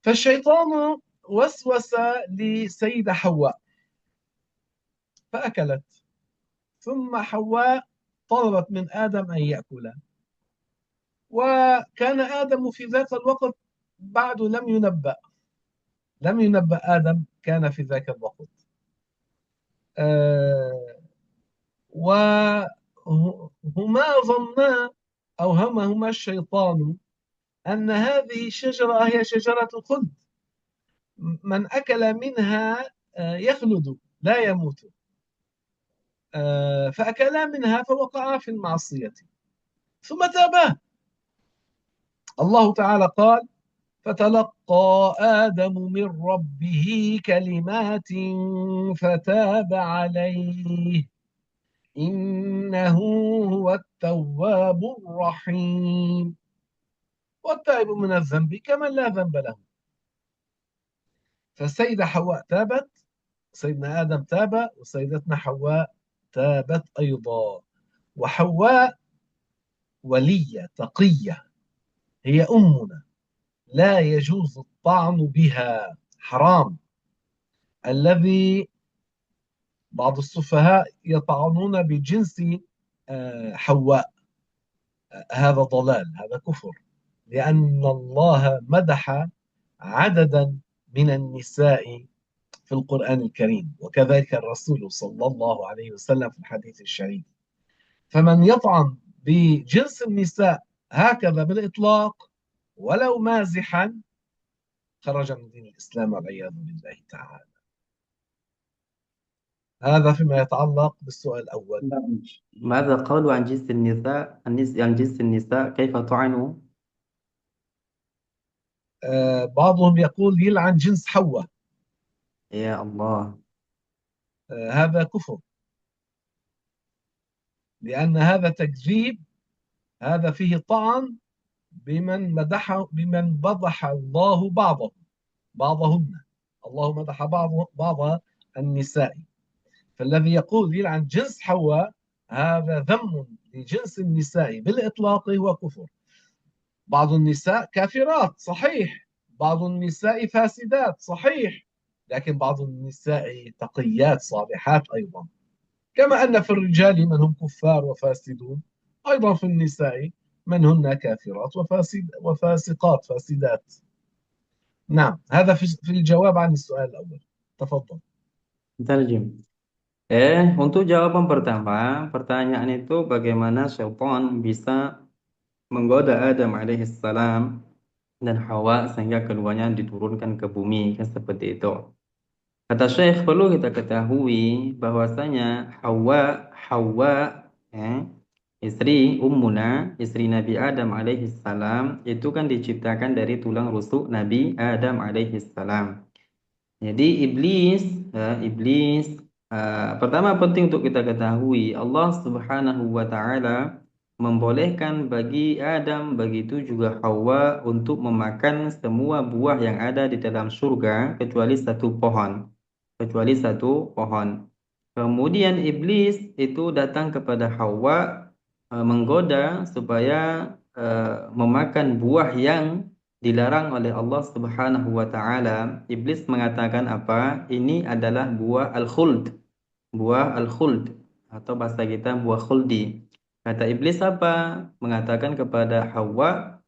فالشيطان وسوس لسيدة حواء فأكلت، ثم حواء طلبت من آدم أن يأكل، وكان آدم في ذاك الوقت بعد لم ينبأ آدم كان في ذاك الوقت. وهما ظنا أو همهما الشيطان أن هذه الشجرة هي شجرة الخلد، من أكل منها يخلد لا يموت. فأكلا منها فوقعا في المعصية ثم تابا. الله تعالى قال: فتلقى آدم من ربه كلمات فتاب عليه إنه هو التواب الرحيم. والتائب من الذنب كمن لا ذنب له. فالسيدة حواء تابت، سيدنا آدم تاب، وسيدتنا حواء تابت أيضا. وحواء ولية تقية، هي أمنا، لا يجوز الطعن بها، حرام الذي بعض السفهاء يطعنون بجنس حواء، هذا ضلال، هذا كفر، لأن الله مدح عددا من النساء في القرآن الكريم، وكذلك الرسول صلى الله عليه وسلم في الحديث الشريف. فمن يطعن بجنس النساء هكذا بالإطلاق ولو مازحا خرج من دين الإسلام والعياذ بالله تعالى. هذا فيما يتعلق بالسؤال الأول. ماذا قالوا عن جنس النساء عن جنس النساء كيف طعنوا؟ بعضهم يقول يلعن جنس حواء. يا الله. هذا كفر، لأن هذا تكذيب، هذا فيه طعن بمن مدح الله بعضهن. الله مدح بعض النساء، فالذي يقول يلعن جنس حواء هذا ذم لجنس النساء بالإطلاق، هو كفر. بعض النساء كافرات صحيح، بعض النساء فاسدات صحيح، لكن بعض النساء تقيات صالحات أيضا. كما أن في الرجال من هم كفار وفاسدون، أيضا في النساء من هن كافرات وفاسقات فاسدات. نعم، هذا في الجواب عن السؤال الأول. تفضل. Terjem. Untuk jawaban pertama, pertanyaan itu bagaimana syaitan bisa menggoda Adam alaihissalam dan Hawa sehingga keduanya diturunkan ke bumi, kan seperti itu. Kata Syekh, perlu kita ketahui bahwasanya Hawa, istri Ummuna, istri Nabi Adam alaihissalam, itu kan diciptakan dari tulang rusuk Nabi Adam alaihissalam. Jadi iblis pertama penting untuk kita ketahui, Allah Subhanahu wa taala membolehkan bagi Adam, begitu juga Hawa untuk memakan semua buah yang ada di dalam surga kecuali satu pohon. Kemudian iblis itu datang kepada Hawa menggoda supaya memakan buah yang dilarang oleh Allah Subhanahu wa taala. Iblis mengatakan apa? Ini adalah buah al-khuld. Buah al-khuld atau bahasa kita buah khuldi. Kata iblis apa? Mengatakan kepada Hawa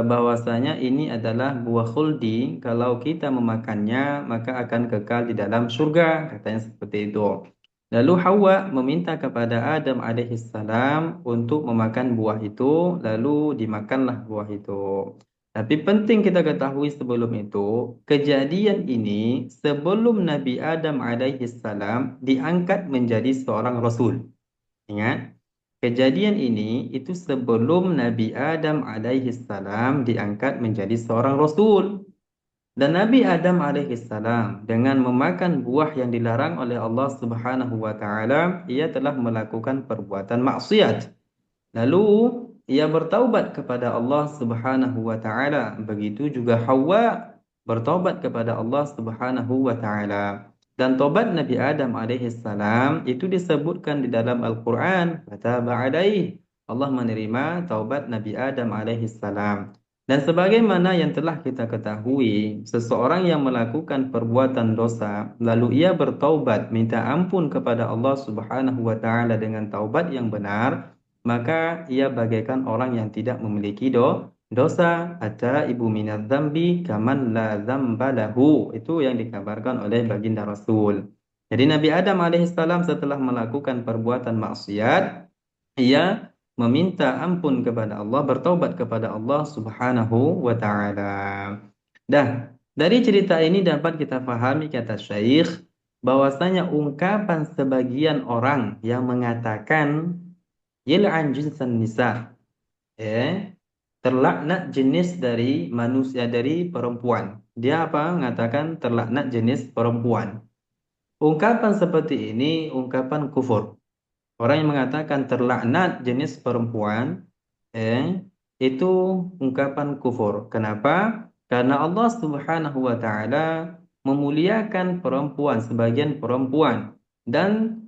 bahwasanya ini adalah buah khuldi, kalau kita memakannya maka akan kekal di dalam surga, katanya seperti itu. Lalu Hawa meminta kepada Adam alaihissalam untuk memakan buah itu, lalu dimakanlah buah itu. Tapi penting kita ketahui sebelum itu, kejadian ini sebelum Nabi Adam alaihissalam diangkat menjadi seorang rasul. Ingat, kejadian ini itu sebelum Nabi Adam alaihissalam diangkat menjadi seorang rasul. Dan Nabi Adam alaihissalam dengan memakan buah yang dilarang oleh Allah Subhanahu wa taala, ia telah melakukan perbuatan maksiat. Lalu ia bertaubat kepada Allah Subhanahu wa taala. Begitu juga Hawa bertaubat kepada Allah Subhanahu wa taala. Dan tobat Nabi Adam alaihissalam itu disebutkan di dalam Al-Quran. Fataba alaih. Allah menerima taubat Nabi Adam alaihissalam. Dan sebagaimana yang telah kita ketahui, seseorang yang melakukan perbuatan dosa, lalu ia bertaubat, minta ampun kepada Allah Subhanahu wa taala dengan taubat yang benar, maka ia bagaikan orang yang tidak memiliki dosa. Hatta ibu minadz dzambi kaman la dzamba lahu. Itu yang dikabarkan oleh baginda Rasul. Jadi Nabi Adam alaihissalam setelah melakukan perbuatan maksiat, ia meminta ampun kepada Allah, bertaubat kepada Allah Subhanahu wa taala. Dah, dari cerita ini dapat kita pahami, kata Syekh, bahwasanya ungkapan sebagian orang yang mengatakan yal'an jinsan nisa, terlaknat jenis dari manusia, dari perempuan. Dia apa? Mengatakan terlaknat jenis perempuan. Ungkapan seperti ini ungkapan kufur. Orang yang mengatakan terlaknat jenis perempuan, itu ungkapan kufur. Kenapa? Karena Allah Subhanahu wa taala memuliakan perempuan, sebagian perempuan. Dan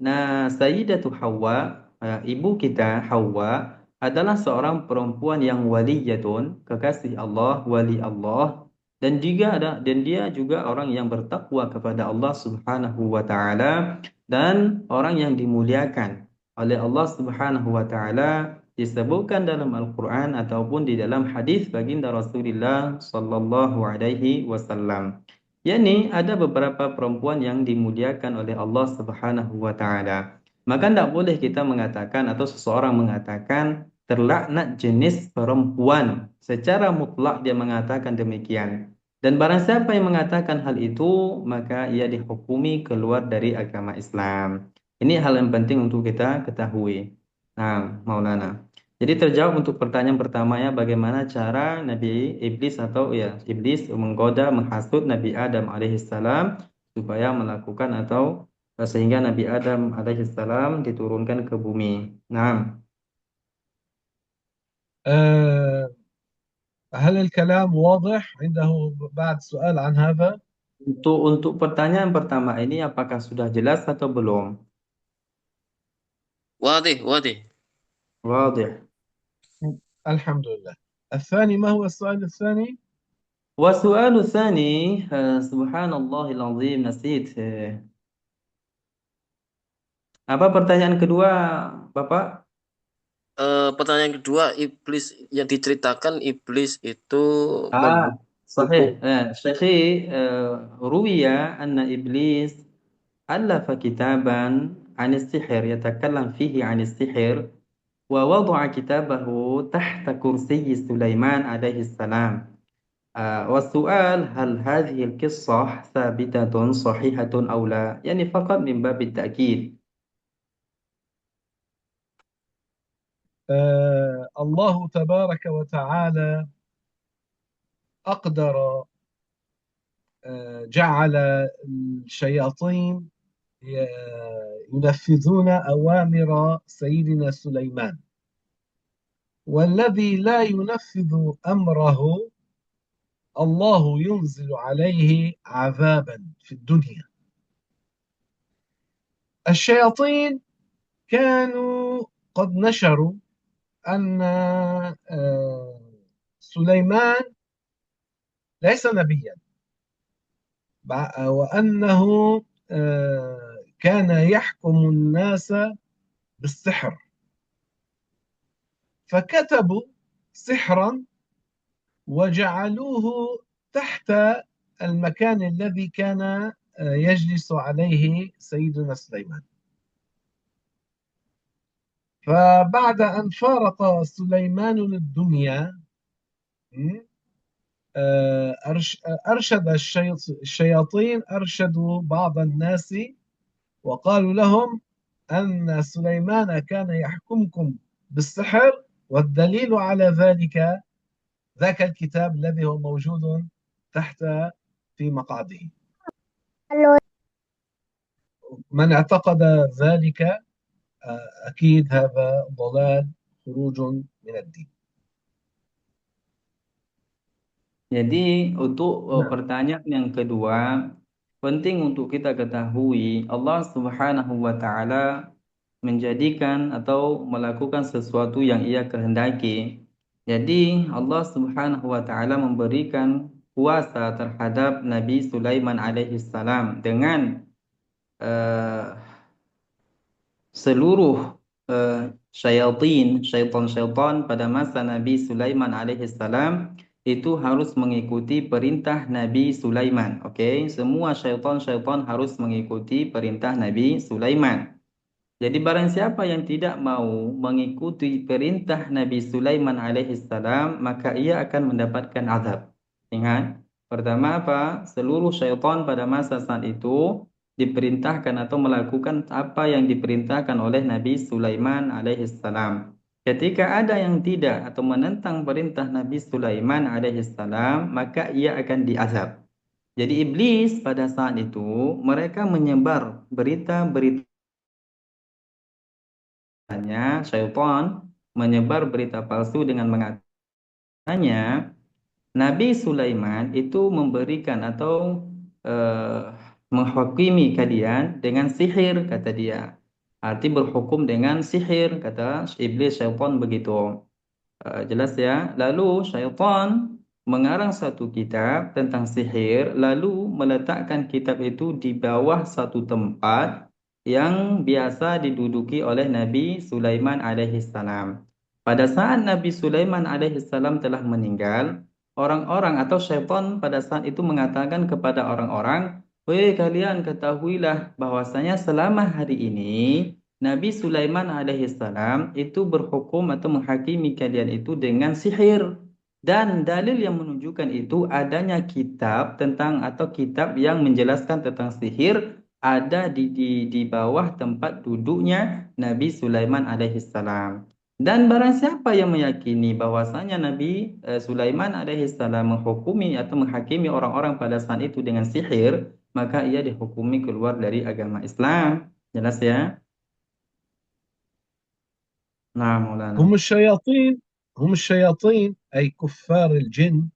Sayyidatu Hawa, ibu kita Hawa, adalah seorang perempuan yang waliyatun, kekasih Allah, wali Allah. dan dia juga orang yang bertakwa kepada Allah Subhanahu wa taala dan orang yang dimuliakan oleh Allah Subhanahu wa taala, disebutkan dalam Al-Qur'an ataupun di dalam hadis baginda Rasulullah sallallahu alaihi wasallam. Yani ada beberapa perempuan yang dimuliakan oleh Allah Subhanahu wa taala. Maka tidak boleh kita mengatakan atau seseorang mengatakan terlaknat jenis perempuan. Secara mutlak dia mengatakan demikian. Dan barang siapa yang mengatakan hal itu, maka ia dihukumi keluar dari agama Islam. Ini hal yang penting untuk kita ketahui. Nah, Maulana. Jadi terjawab untuk pertanyaan pertamanya, bagaimana cara Nabi Iblis atau ya Iblis menggoda, menghasut Nabi Adam alaihissalam supaya melakukan atau sehingga Nabi Adam alaihissalam diturunkan ke bumi. Nah, آه، هل الكلام واضح عنده بعد سؤال عن هذا؟ untuk pertanyaan pertama ini apakah sudah jelas atau belum? Wadih, wadih. Wadih. الحمد لله. الثاني، ما هو السؤال الثاني؟ والسؤال الثاني سبحان الله العظيم نسيت. Apa pertanyaan kedua, Bapak? Pertanyaan kedua, iblis yang diceritakan iblis itu Ah, membuat buku. صحيح. شيخي روي أن إبليس ألف كتابا عن السحر يتكلم فيه عن السحر ووضع كتابه تحت كرسي سليمان عليه السلام. والسؤال هل هذه القصة ثابتة صحيحة أو لا؟ يعني فقط من باب التأكيد. الله تبارك وتعالى أقدر، جعل الشياطين ينفذون أوامر سيدنا سليمان، والذي لا ينفذ أمره الله ينزل عليه عذابا في الدنيا. الشياطين كانوا قد نشروا أن سليمان ليس نبيا، وأنه كان يحكم الناس بالسحر، فكتبوا سحرا وجعلوه تحت المكان الذي كان يجلس عليه سيدنا سليمان. فبعد أن فارق سليمان الدنيا أرشد الشياطين، أرشدوا بعض الناس وقالوا لهم أن سليمان كان يحكمكم بالسحر، والدليل على ذلك ذاك الكتاب الذي هو موجود تحت في مقعده. من اعتقد ذلك أكيد هذا ضلال، خروج من الدين. Jadi untuk pertanyaan yang kedua, penting untuk kita ketahui Allah Subhanahu wa taala menjadikan atau melakukan sesuatu yang ia kehendaki. Jadi Allah Subhanahu wa taala memberikan kuasa terhadap Nabi Sulaiman alaihissalam dengan uh, seluruh syaitan-syaitan pada masa Nabi Sulaiman alaihissalam itu harus mengikuti perintah Nabi Sulaiman. Oke, semua syaitan-syaitan harus mengikuti perintah Nabi Sulaiman. Jadi barang siapa yang tidak mau mengikuti perintah Nabi Sulaiman alaihissalam, maka ia akan mendapatkan azab. Ingat, pertama apa? Seluruh syaitan pada masa saat itu diperintahkan atau melakukan apa yang diperintahkan oleh Nabi Sulaiman alaihissalam. Ketika ada yang tidak atau menentang perintah Nabi Sulaiman alaihissalam, maka ia akan diazab. Jadi iblis pada saat itu mereka menyebar berita-berita, syaitan menyebar berita palsu dengan mengatakannya Nabi Sulaiman itu memberikan atau menghakimi kalian dengan sihir, kata dia. Arti berhukum dengan sihir, kata iblis syaitan begitu. Jelas ya. Lalu syaitan mengarang satu kitab tentang sihir, lalu meletakkan kitab itu di bawah satu tempat yang biasa diduduki oleh Nabi Sulaiman alaihissalam. Pada saat Nabi Sulaiman alaihissalam telah meninggal, orang-orang atau syaitan pada saat itu mengatakan kepada orang-orang, "Weh kalian ketahuilah bahwasanya selama hari ini Nabi Sulaiman alaihissalam itu berhukum atau menghakimi kalian itu dengan sihir." Dan dalil yang menunjukkan itu adanya kitab tentang atau kitab yang menjelaskan tentang sihir ada di bawah tempat duduknya Nabi Sulaiman alaihissalam. Dan barang siapa yang meyakini bahwasanya Nabi Sulaiman alaihissalam menghukumi atau menghakimi orang-orang pada saat itu dengan sihir, maka ia dihukumi keluar dari agama Islam. Jelas ya? Nah, Maulana. هم الشياطين هم الشياطين أي كفار الجن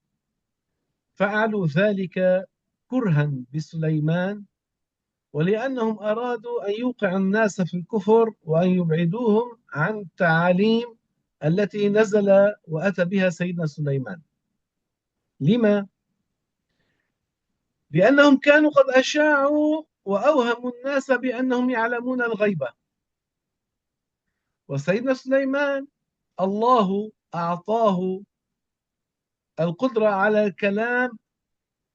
فعلوا ذلك كرها بسليمان ولأنهم أرادوا أن يوقعوا الناس في الكفر وأن يبعدوهم عن التعاليم التي نزل وأتى بها سيدنا سليمان. لما؟ لأنهم كانوا قد أشاعوا وأوهموا الناس بأنهم يعلمون الغيبة، وسيدنا سليمان الله أعطاه القدرة على كلام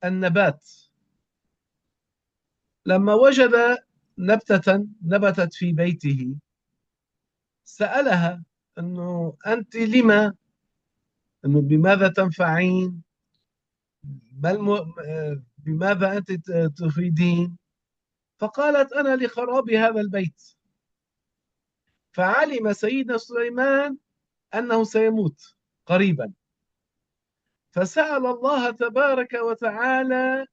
النبات. لما وجد نبتة نبتت في بيته سألها أنه أنت لما، أنه بماذا تنفعين، بماذا أنت تفيدين؟ فقالت أنا لخراب هذا البيت. فعلم سيدنا سليمان أنه سيموت قريبا، فسأل الله تبارك وتعالى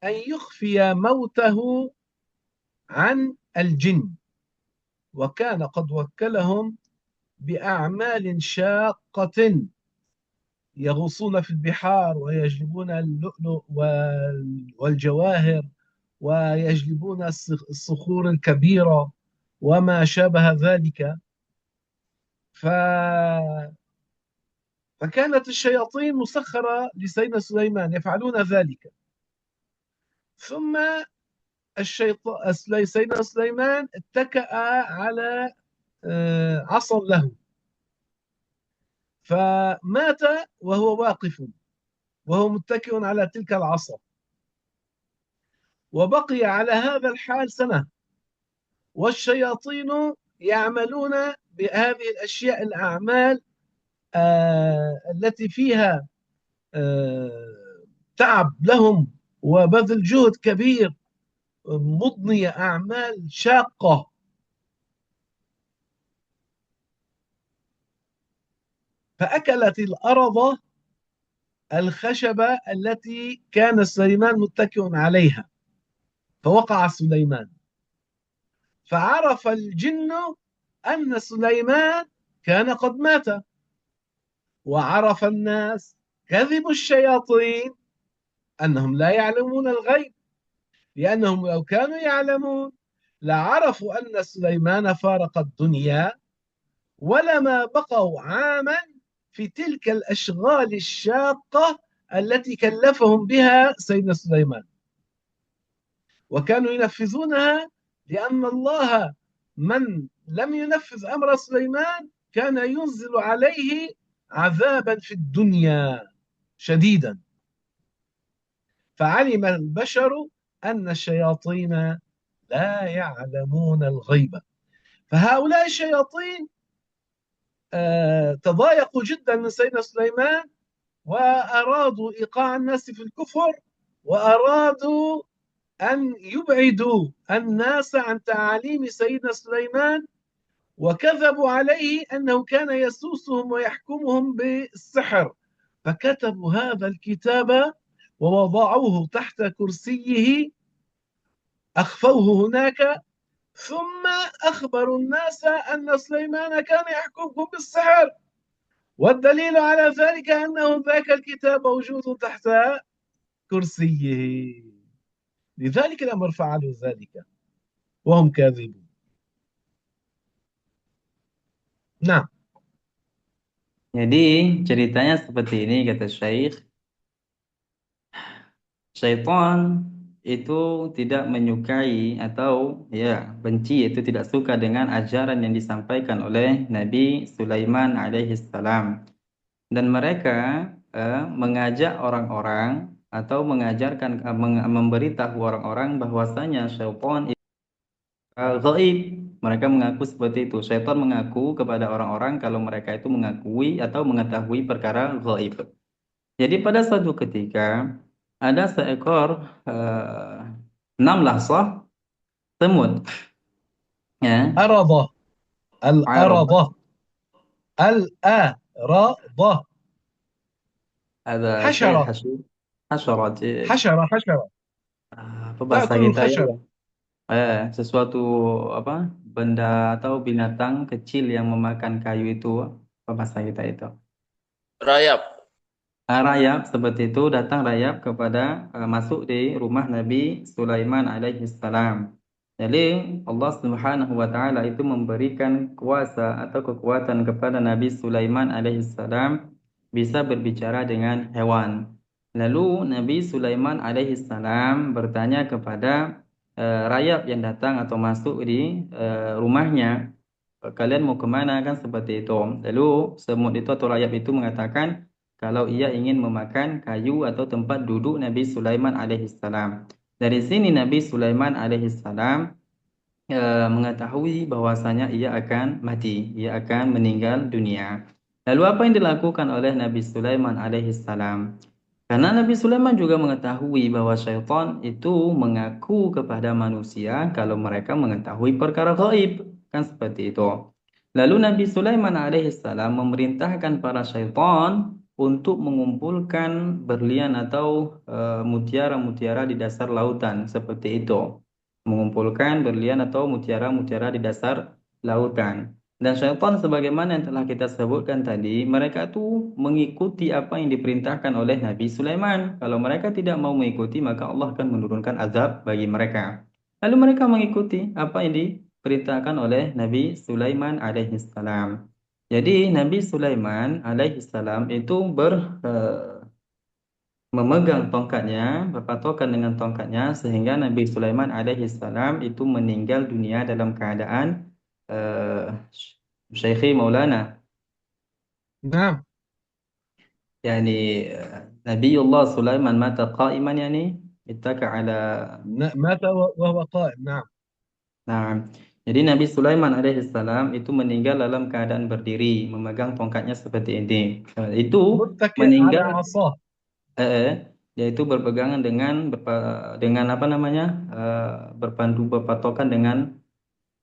أن يخفي موته عن الجن، وكان قد وكلهم بأعمال شاقة يغوصون في البحار ويجلبون اللؤلؤ والجواهر ويجلبون الصخور الكبيرة وما شابه ذلك. فكانت الشياطين مسخرة لسيدنا سليمان يفعلون ذلك. ثم سيدنا سليمان اتكأ على عصا له فمات وهو واقف وهو متكئ على تلك العصا، وبقي على هذا الحال سنة، والشياطين يعملون بهذه الأشياء الأعمال التي فيها تعب لهم وبذل جهد كبير، مضنية، أعمال شاقة. فأكلت الأرض الخشبة التي كان سليمان متكئ عليها، فوقع سليمان، فعرف الجن أن سليمان كان قد مات، وعرف الناس كذب الشياطين أنهم لا يعلمون الغيب، لأنهم لو كانوا يعلمون لعرفوا أن سليمان فارق الدنيا ولما بقوا عاما في تلك الأشغال الشاقة التي كلفهم بها سيدنا سليمان، وكانوا ينفذونها لأن الله من لم ينفذ أمر سليمان كان ينزل عليه عذابا في الدنيا شديدا. فعلم البشر أن الشياطين لا يعلمون الغيب، فهؤلاء الشياطين تضايقوا جدا من سيدنا سليمان وأرادوا إيقاع الناس في الكفر، وأرادوا أن يبعدوا الناس عن تعاليم سيدنا سليمان، وكذبوا عليه أنه كان يسوسهم ويحكمهم بالسحر، فكتبوا هذا الكتاب ووضعوه تحت كرسيه، أخفوه هناك، ثم أخبروا الناس أن سليمان كان يحكمهم بالسحر، والدليل على ذلك أنه ذاك الكتاب موجود تحت كرسيه. لذلك الأمر فعلوا ذلك وهم كاذبون. نعم. Jadi ceritanya seperti ini kata Syekh. syaitan itu tidak menyukai atau ya benci, itu tidak suka dengan ajaran yang disampaikan oleh Nabi Sulaiman alaihi salam. Dan mereka mengajak orang-orang atau mengajarkan memberitahu orang-orang bahwasanya syaitan itu gaib. Mereka mengaku seperti itu. Syaitan mengaku kepada orang-orang kalau mereka itu mengakui atau mengetahui perkara gaib. Jadi pada suatu ketika ada seekor namlah semut, ya, أرضة. Arab. الأرضة. الأرضة. Ada syekh حشرة. hasyarat. حشرة. Apa bahasa تأكل kita ya? الخشب. Sesuatu apa benda atau binatang kecil yang memakan kayu itu, apa bahasa kita itu? Rayap. Rayap seperti itu datang rayap kepada masuk di rumah Nabi Sulaiman alaihi salam. Jadi Allah Subhanahu wa taala itu memberikan kuasa atau kekuatan kepada Nabi Sulaiman alaihi salam bisa berbicara dengan hewan. Lalu Nabi Sulaiman alaihi salam bertanya kepada rayap yang datang atau masuk di rumahnya, kalian mau kemana, kan seperti itu. Lalu semut itu atau rayap itu mengatakan kalau ia ingin memakan kayu atau tempat duduk Nabi Sulaiman alaihissalam. Dari sini Nabi Sulaiman alaihissalam mengetahui bahwasanya ia akan mati, ia akan meninggal dunia. Lalu apa yang dilakukan oleh Nabi Sulaiman alaihissalam? Karena Nabi Sulaiman juga mengetahui bahwa syaitan itu mengaku kepada manusia kalau mereka mengetahui perkara gaib, kan seperti itu. Lalu Nabi Sulaiman alaihissalam memerintahkan para syaitan untuk mengumpulkan berlian atau mutiara-mutiara di dasar lautan seperti itu. Mengumpulkan berlian atau mutiara-mutiara di dasar lautan. Dan syaitan sebagaimana yang telah kita sebutkan tadi, mereka itu mengikuti apa yang diperintahkan oleh Nabi Sulaiman. Kalau mereka tidak mau mengikuti, maka Allah akan menurunkan azab bagi mereka. Lalu mereka mengikuti apa yang diperintahkan oleh Nabi Sulaiman alaihissalam. Jadi Nabi Sulaiman alaihissalam itu memegang tongkatnya, berpatokan dengan tongkatnya, sehingga Nabi Sulaiman alaihissalam itu meninggal dunia dalam keadaan uh, Syekhi Maulana, نعم. yani Nabiullah Sulaiman mata qa'iman, yani ittaka ala. مات وهو قائم. نعم. Nah, jadi Nabi Sulaiman alaihissalam itu meninggal dalam keadaan berdiri, memegang tongkatnya seperti ini. Itu متكئ على meninggal, عصاه. yaitu berpegangan dengan apa namanya, berpandu berpatokan dengan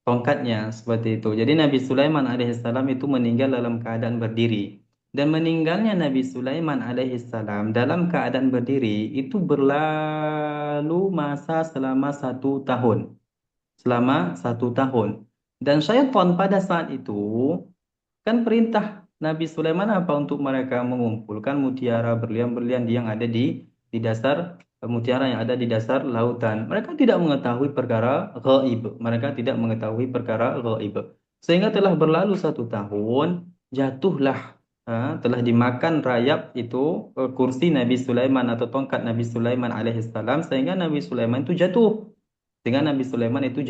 tongkatnya seperti itu. Jadi Nabi Sulaiman alaihissalam itu meninggal dalam keadaan berdiri. Dan meninggalnya Nabi Sulaiman alaihissalam dalam keadaan berdiri itu berlalu masa selama 1 tahun. Selama 1 tahun. Dan syaitan pada saat itu, kan perintah Nabi Sulaiman apa untuk mereka mengumpulkan mutiara berlian-berlian yang ada di dasar mutiara yang ada di dasar lautan. Mereka tidak mengetahui perkara gaib. Mereka tidak mengetahui perkara gaib. Sehingga telah berlalu 1 tahun, jatuhlah telah dimakan rayap itu kursi Nabi Sulaiman atau tongkat Nabi Sulaiman alaihissalam, sehingga Nabi Sulaiman itu jatuh. Sehingga Nabi Sulaiman itu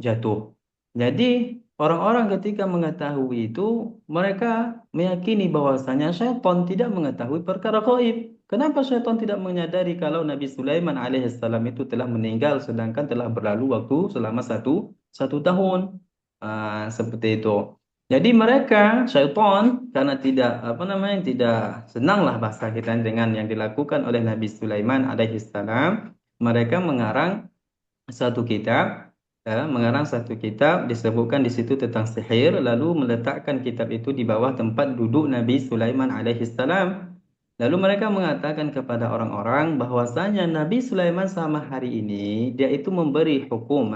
jatuh. Jadi orang-orang ketika mengetahui itu, mereka meyakini bahwasanya syaitan tidak mengetahui perkara gaib. Kenapa syaitan tidak menyadari kalau Nabi Sulaiman alaihissalam itu telah meninggal sedangkan telah berlalu waktu selama 1 tahun. Seperti itu. Jadi mereka syaitan karena tidak apa namanya tidak senanglah bahasa kita dengan yang dilakukan oleh Nabi Sulaiman alaihissalam, mereka mengarang satu kitab disebutkan di situ tentang sihir, lalu meletakkan kitab itu di bawah tempat duduk Nabi Sulaiman alaihissalam. Lalu mereka mengatakan kepada orang-orang bahwasanya Nabi Sulaiman selama hari ini dia itu memberi hukum,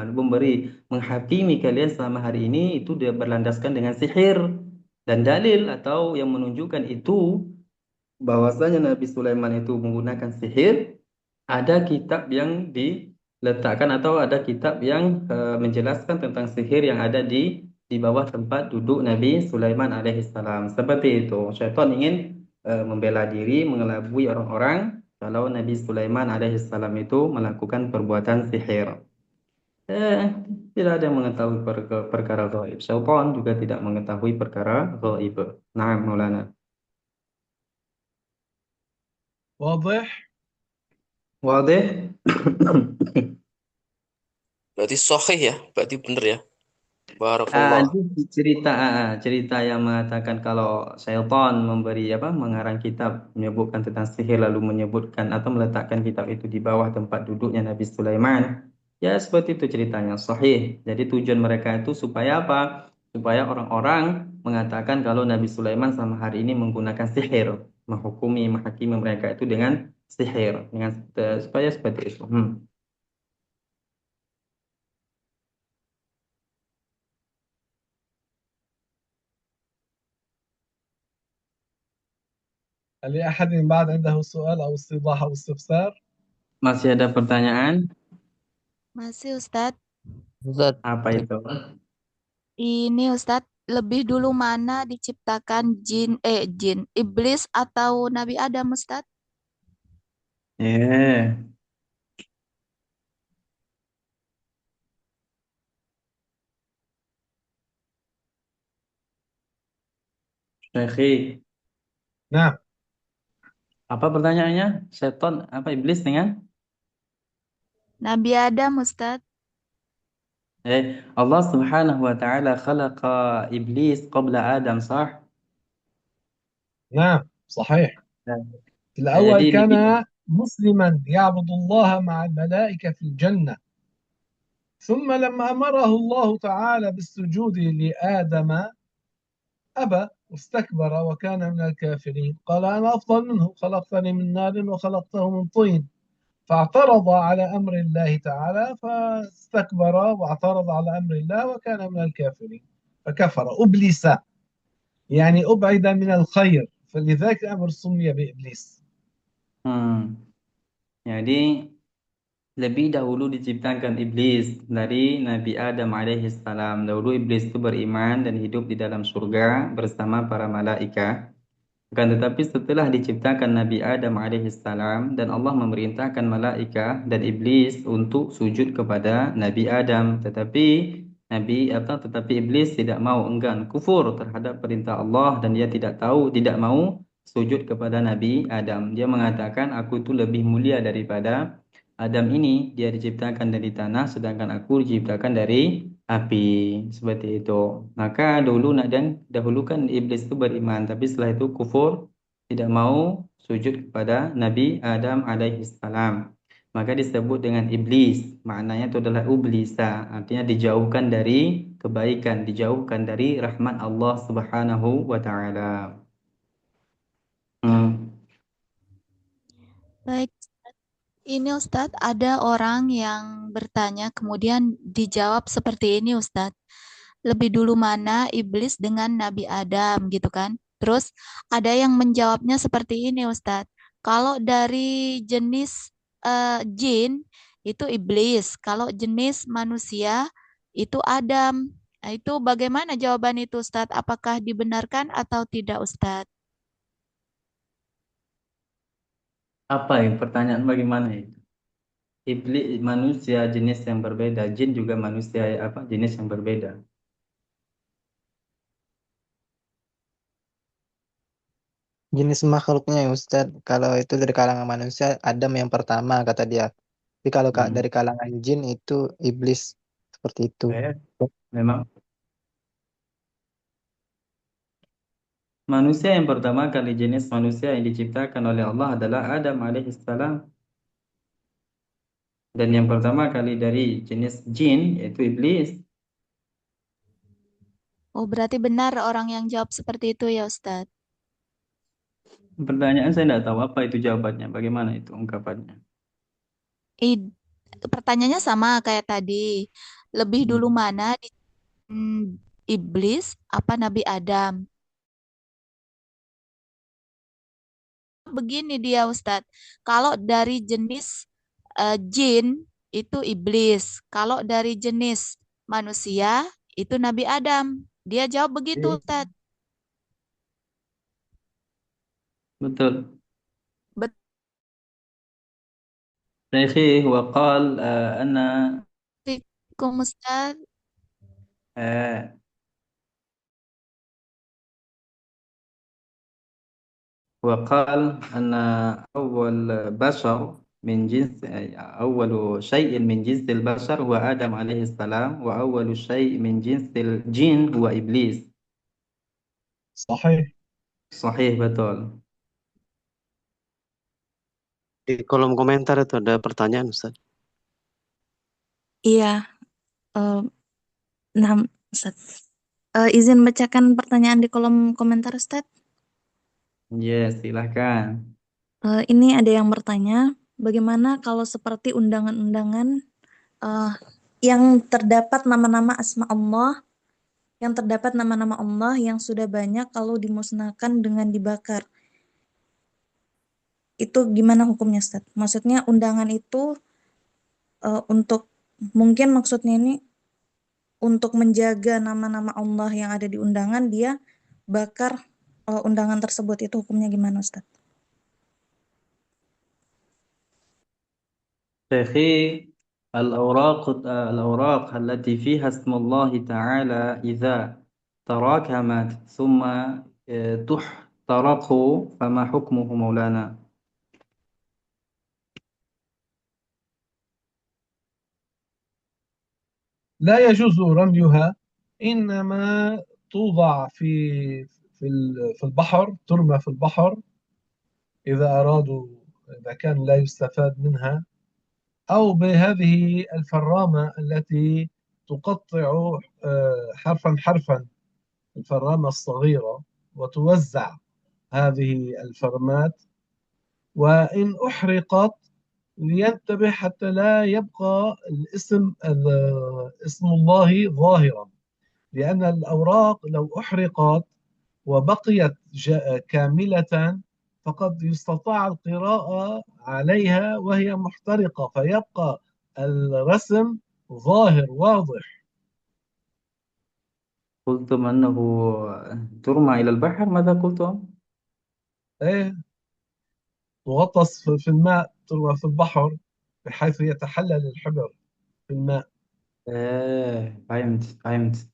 menghakimi kalian selama hari ini itu dia berlandaskan dengan sihir. Dan dalil atau yang menunjukkan itu bahwasanya Nabi Sulaiman itu menggunakan sihir, ada kitab yang diletakkan atau ada kitab yang menjelaskan tentang sihir yang ada di bawah tempat duduk Nabi Sulaiman alaihissalam. Seperti itu. Syaitan ingin membela diri, mengelabui orang-orang kalau Nabi Sulaiman alaihissalam itu melakukan perbuatan sihir. Eh, Tidak ada yang mengetahui perkara gaib. Syaitan juga tidak mengetahui perkara gaib. Nah, Maulana. واضح. Wadih? Berarti sahih ya, berarti bener ya. Barakallah. Itu cerita yang mengatakan kalau syaitan memberi apa mengarang kitab menyebutkan tentang sihir lalu menyebutkan atau meletakkan kitab itu di bawah tempat duduknya Nabi Sulaiman. Ya seperti itu ceritanya sahih. Jadi tujuan mereka itu supaya apa? Supaya orang-orang mengatakan kalau Nabi Sulaiman sama hari ini menggunakan sihir, menghakimi mereka itu dengan sihir, dengan supaya seperti itu. هل لأحد بعد عنده سؤال أو استيضاح أو استفسار؟ Masih ada pertanyaan? Masih Ustadz, Ustaz, Apa itu? ini Ustadz, lebih dulu mana diciptakan iblis atau Nabi Adam Ustadz? Eh, Syekhi. نعم. Apa pertanyaannya? Seton apa iblis dengan? Nabi Adam Ustadz. Allah Subhanahu wa taala khalaqa iblis qabla Adam, sah? نعم صحيح. في الأول Jadi كان مسلما يعبد الله مع الملائكة في الجنة، ثم لما أمره الله تعالى بالسجود لآدم أبى واستكبر وكان من الكافرين، قال أنا أفضل منه، خلقتني من نار وخلقته من طين، فاعترض على أمر الله تعالى فاستكبر واعترض على أمر الله وكان من الكافرين فكفر أبلس، يعني أبعد من الخير، فلذلك الأمر سمي بإبليس. hmm, jadi lebih dahulu diciptakan iblis dari Nabi Adam alaihissalam. Dahulu iblis itu beriman dan hidup di dalam surga bersama para malaikat. Akan tetapi setelah diciptakan Nabi Adam alaihissalam dan Allah memerintahkan malaikat dan iblis untuk sujud kepada Nabi Adam, tetapi iblis tidak mau, enggan, kufur terhadap perintah Allah dan dia tidak mau sujud kepada Nabi Adam. Dia mengatakan aku itu lebih mulia daripada Adam ini, dia diciptakan dari tanah sedangkan aku diciptakan dari api, seperti itu. Maka dahulukan iblis itu beriman, tapi setelah itu kufur, tidak mau sujud kepada Nabi Adam alaihissalam. Maka disebut dengan iblis. Maknanya itu adalah ublisa, artinya dijauhkan dari kebaikan, dijauhkan dari rahmat Allah Subhanahu wa taala. Baik, ini Ustadz, ada orang yang bertanya kemudian dijawab seperti ini Ustadz. Lebih dulu mana iblis dengan Nabi Adam gitu kan? Terus ada yang menjawabnya seperti ini Ustadz. Kalau dari jenis jin itu iblis, kalau jenis manusia itu Adam. Nah, itu bagaimana jawaban itu Ustadz? Apakah dibenarkan atau tidak Ustadz? Apa ya pertanyaan bagaimana itu? Iblis manusia jenis yang berbeda, jin juga manusia apa jenis yang berbeda. jenis makhluknya ya Ustaz, kalau itu dari kalangan manusia, Adam yang pertama kata dia. Tapi kalau Hmm. dari kalangan jin itu iblis seperti itu. Memang manusia yang pertama kali jenis manusia yang diciptakan oleh Allah adalah Adam alaihissalam. Dan yang pertama kali dari jenis jin yaitu iblis. Oh, berarti benar orang yang jawab seperti itu ya Ustadz. Pertanyaan saya tidak tahu apa itu jawabannya, bagaimana itu ungkapannya. Id- Pertanyaannya sama kayak tadi. Lebih dulu Hmm. mana iblis apa Nabi Adam? Begini dia Ustadz. Kalau dari jenis jin itu iblis. Kalau dari jenis manusia itu Nabi Adam. Dia jawab begitu Ustadz. Betul. شيخي وقال أن Assalamualaikum Ustaz. آه، وقال أن أول بشر من جنس أول شيء من جنس البشر هو آدم عليه السلام وأول شيء من جنس الجن هو إبليس. صحيح. صحيح betul. Di kolom komentar itu ada pertanyaan, Ustaz. Iya, eh, nah, Ustaz. Izin bacakan pertanyaan di kolom komentar, Ustaz. Yes, silahkan. Ini ada yang bertanya, bagaimana kalau seperti undangan-undangan yang terdapat nama-nama asma Allah, yang terdapat nama-nama Allah yang sudah banyak kalau dimusnahkan dengan dibakar. Itu gimana hukumnya, Ustaz? Maksudnya undangan itu untuk mungkin maksudnya ini untuk menjaga nama-nama Allah yang ada di undangan, dia bakar undangan tersebut. Itu hukumnya gimana, Ustaz? شيخي الأوراق التي فيها اسم الله تعالى إذا تراكمت ثم تحترق فما حكمه مولانا؟ لا يجوز رميها، إنما توضع في البحر، ترمى في البحر إذا أرادوا، إذا كان لا يستفاد منها، أو بهذه الفرامة التي تقطع حرفا حرفا، الفرامة الصغيرة، وتوزع هذه الفرمات. وإن أحرقت لينتبه حتى لا يبقى اسم الله ظاهرا، لأن الأوراق لو أحرقت وبقيت كاملة فقد يستطاع القراءة عليها وهي محترقة، فيبقى الرسم ظاهر واضح. قلتم أنه ترمى إلى البحر، ماذا قلتم؟ إيه، تغطس في الماء، تروى في البحر بحيث يتحلل الحبر في الماء. فهمت.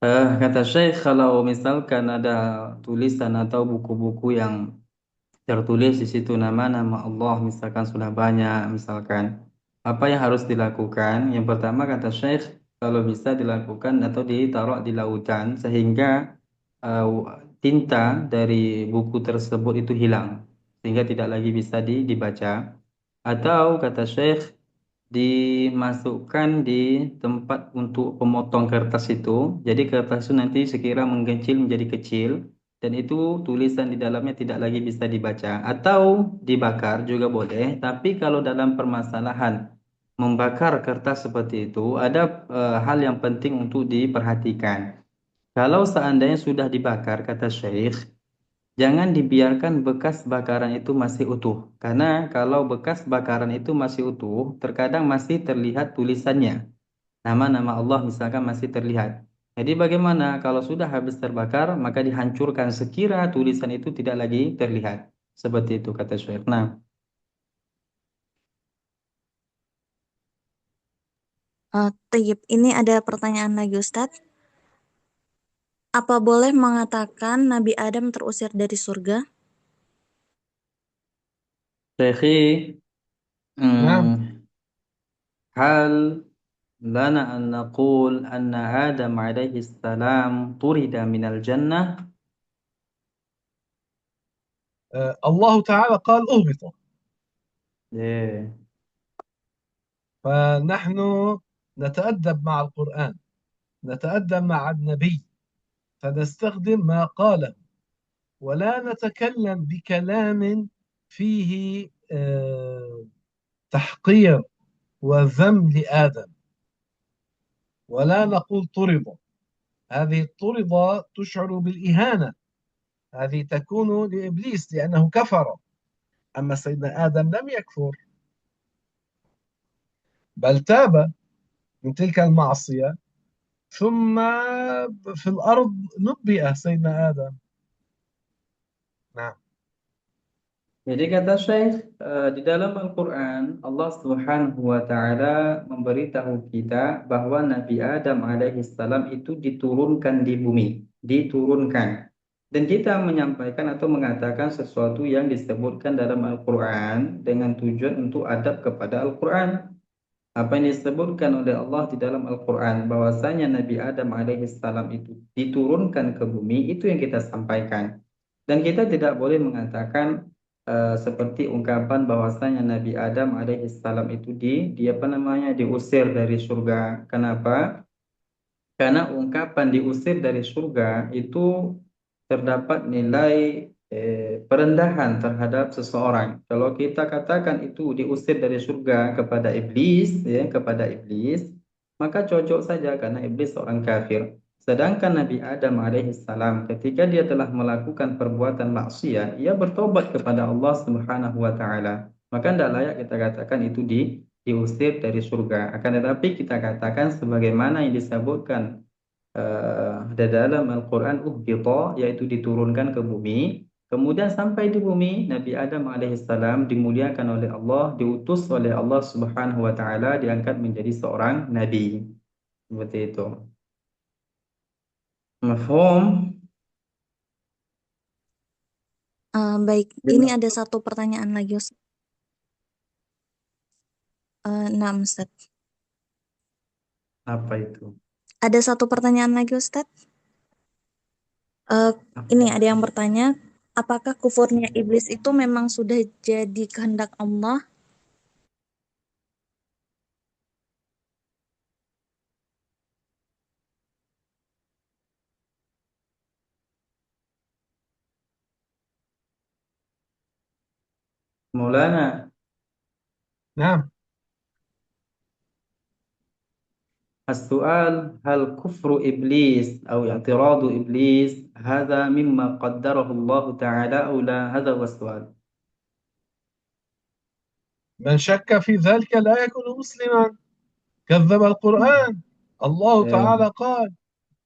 Kata Syekh, kalau misalkan ada tulisan atau buku-buku yang tertulis di situ nama-nama Allah, misalkan sudah banyak, misalkan apa yang harus dilakukan? Yang pertama kata Syekh, kalau bisa dilakukan atau ditaruh di lautan sehingga uh, tinta dari buku tersebut itu hilang, sehingga tidak lagi bisa dibaca. Atau kata Syekh, dimasukkan di tempat untuk pemotong kertas itu. Jadi kertas itu nanti sekira mengecil menjadi kecil dan itu tulisan di dalamnya tidak lagi bisa dibaca. Atau dibakar juga boleh. Tapi kalau dalam permasalahan membakar kertas seperti itu ada hal yang penting untuk diperhatikan. Kalau seandainya sudah dibakar, kata Syekh, jangan dibiarkan bekas bakaran itu masih utuh. Karena kalau bekas bakaran itu masih utuh, terkadang masih terlihat tulisannya. Nama-nama Allah misalkan masih terlihat. Jadi bagaimana kalau sudah habis terbakar, maka dihancurkan sekira tulisan itu tidak lagi terlihat. Seperti itu kata Syekh. Nah, Tayyib, ini ada pertanyaan lagi, Ustadz. Apa boleh mengatakan Nabi Adam terusir dari surga? Syekhi, نعم. hal lana an naqul anna Adam alaihi salam turida minal jannah. الله تعالى قال اهبط، Yeah. فنحن نتأدب مع القرآن، نتأدب مع النبي، فنستخدم ما قاله، ولا نتكلم بكلام فيه تحقير وذم لآدم، ولا نقول طرد. هذه الطرد تشعر بالإهانة، هذه تكون لإبليس لأنه كفر. أما سيدنا آدم لم يكفر، بل تاب من تلك المعصية، ثم في الأرض نبئ سيدنا آدم. نعم. Jadi kata Syekh, di dalam Al-Quran Allah Subhanahu wa Ta'ala memberitahu kita bahwa Nabi Adam alaihissalam itu diturunkan di bumi, diturunkan. Dan kita menyampaikan atau mengatakan sesuatu yang disebutkan dalam Al-Quran dengan tujuan untuk adab kepada Al-Quran. Apa yang disebutkan oleh Allah di dalam Al-Quran bahwasanya Nabi Adam alaihissalam itu diturunkan ke bumi, itu yang kita sampaikan. Dan kita tidak boleh mengatakan seperti ungkapan bahwasanya Nabi Adam alaihissalam itu diusir dari surga. Kenapa? Karena ungkapan diusir dari surga itu terdapat nilai perendahan terhadap seseorang. Kalau kita katakan itu diusir dari surga kepada iblis, ya, kepada iblis, maka cocok saja karena iblis seorang kafir. Sedangkan Nabi Adam alaihissalam ketika dia telah melakukan perbuatan maksiat, ia bertobat kepada Allah Subhanahu wa taala. Maka tidak layak kita katakan itu diusir dari surga. Akan tetapi kita katakan sebagaimana yang disebutkan di dalam Al-Quran yaitu diturunkan ke bumi. Kemudian sampai di bumi, Nabi Adam alaihissalam dimuliakan oleh Allah, diutus oleh Allah Subhanahu wa taala, diangkat menjadi seorang nabi. Seperti itu. Mafhum? Baik, ini ada satu pertanyaan lagi, Ustaz. Nah, Ustaz. Apa itu? Ada satu pertanyaan lagi, Ustaz. Ini ada yang bertanya, apakah kufurnya iblis itu memang sudah jadi kehendak Allah? Maulana, نعم. السؤال هل كفر إبليس أو اعتراض إبليس هذا مما قدره الله تعالى أو لا؟ هذا هو السؤال. من شك في ذلك لا يكون مسلما، كذب القرآن. الله تعالى قال: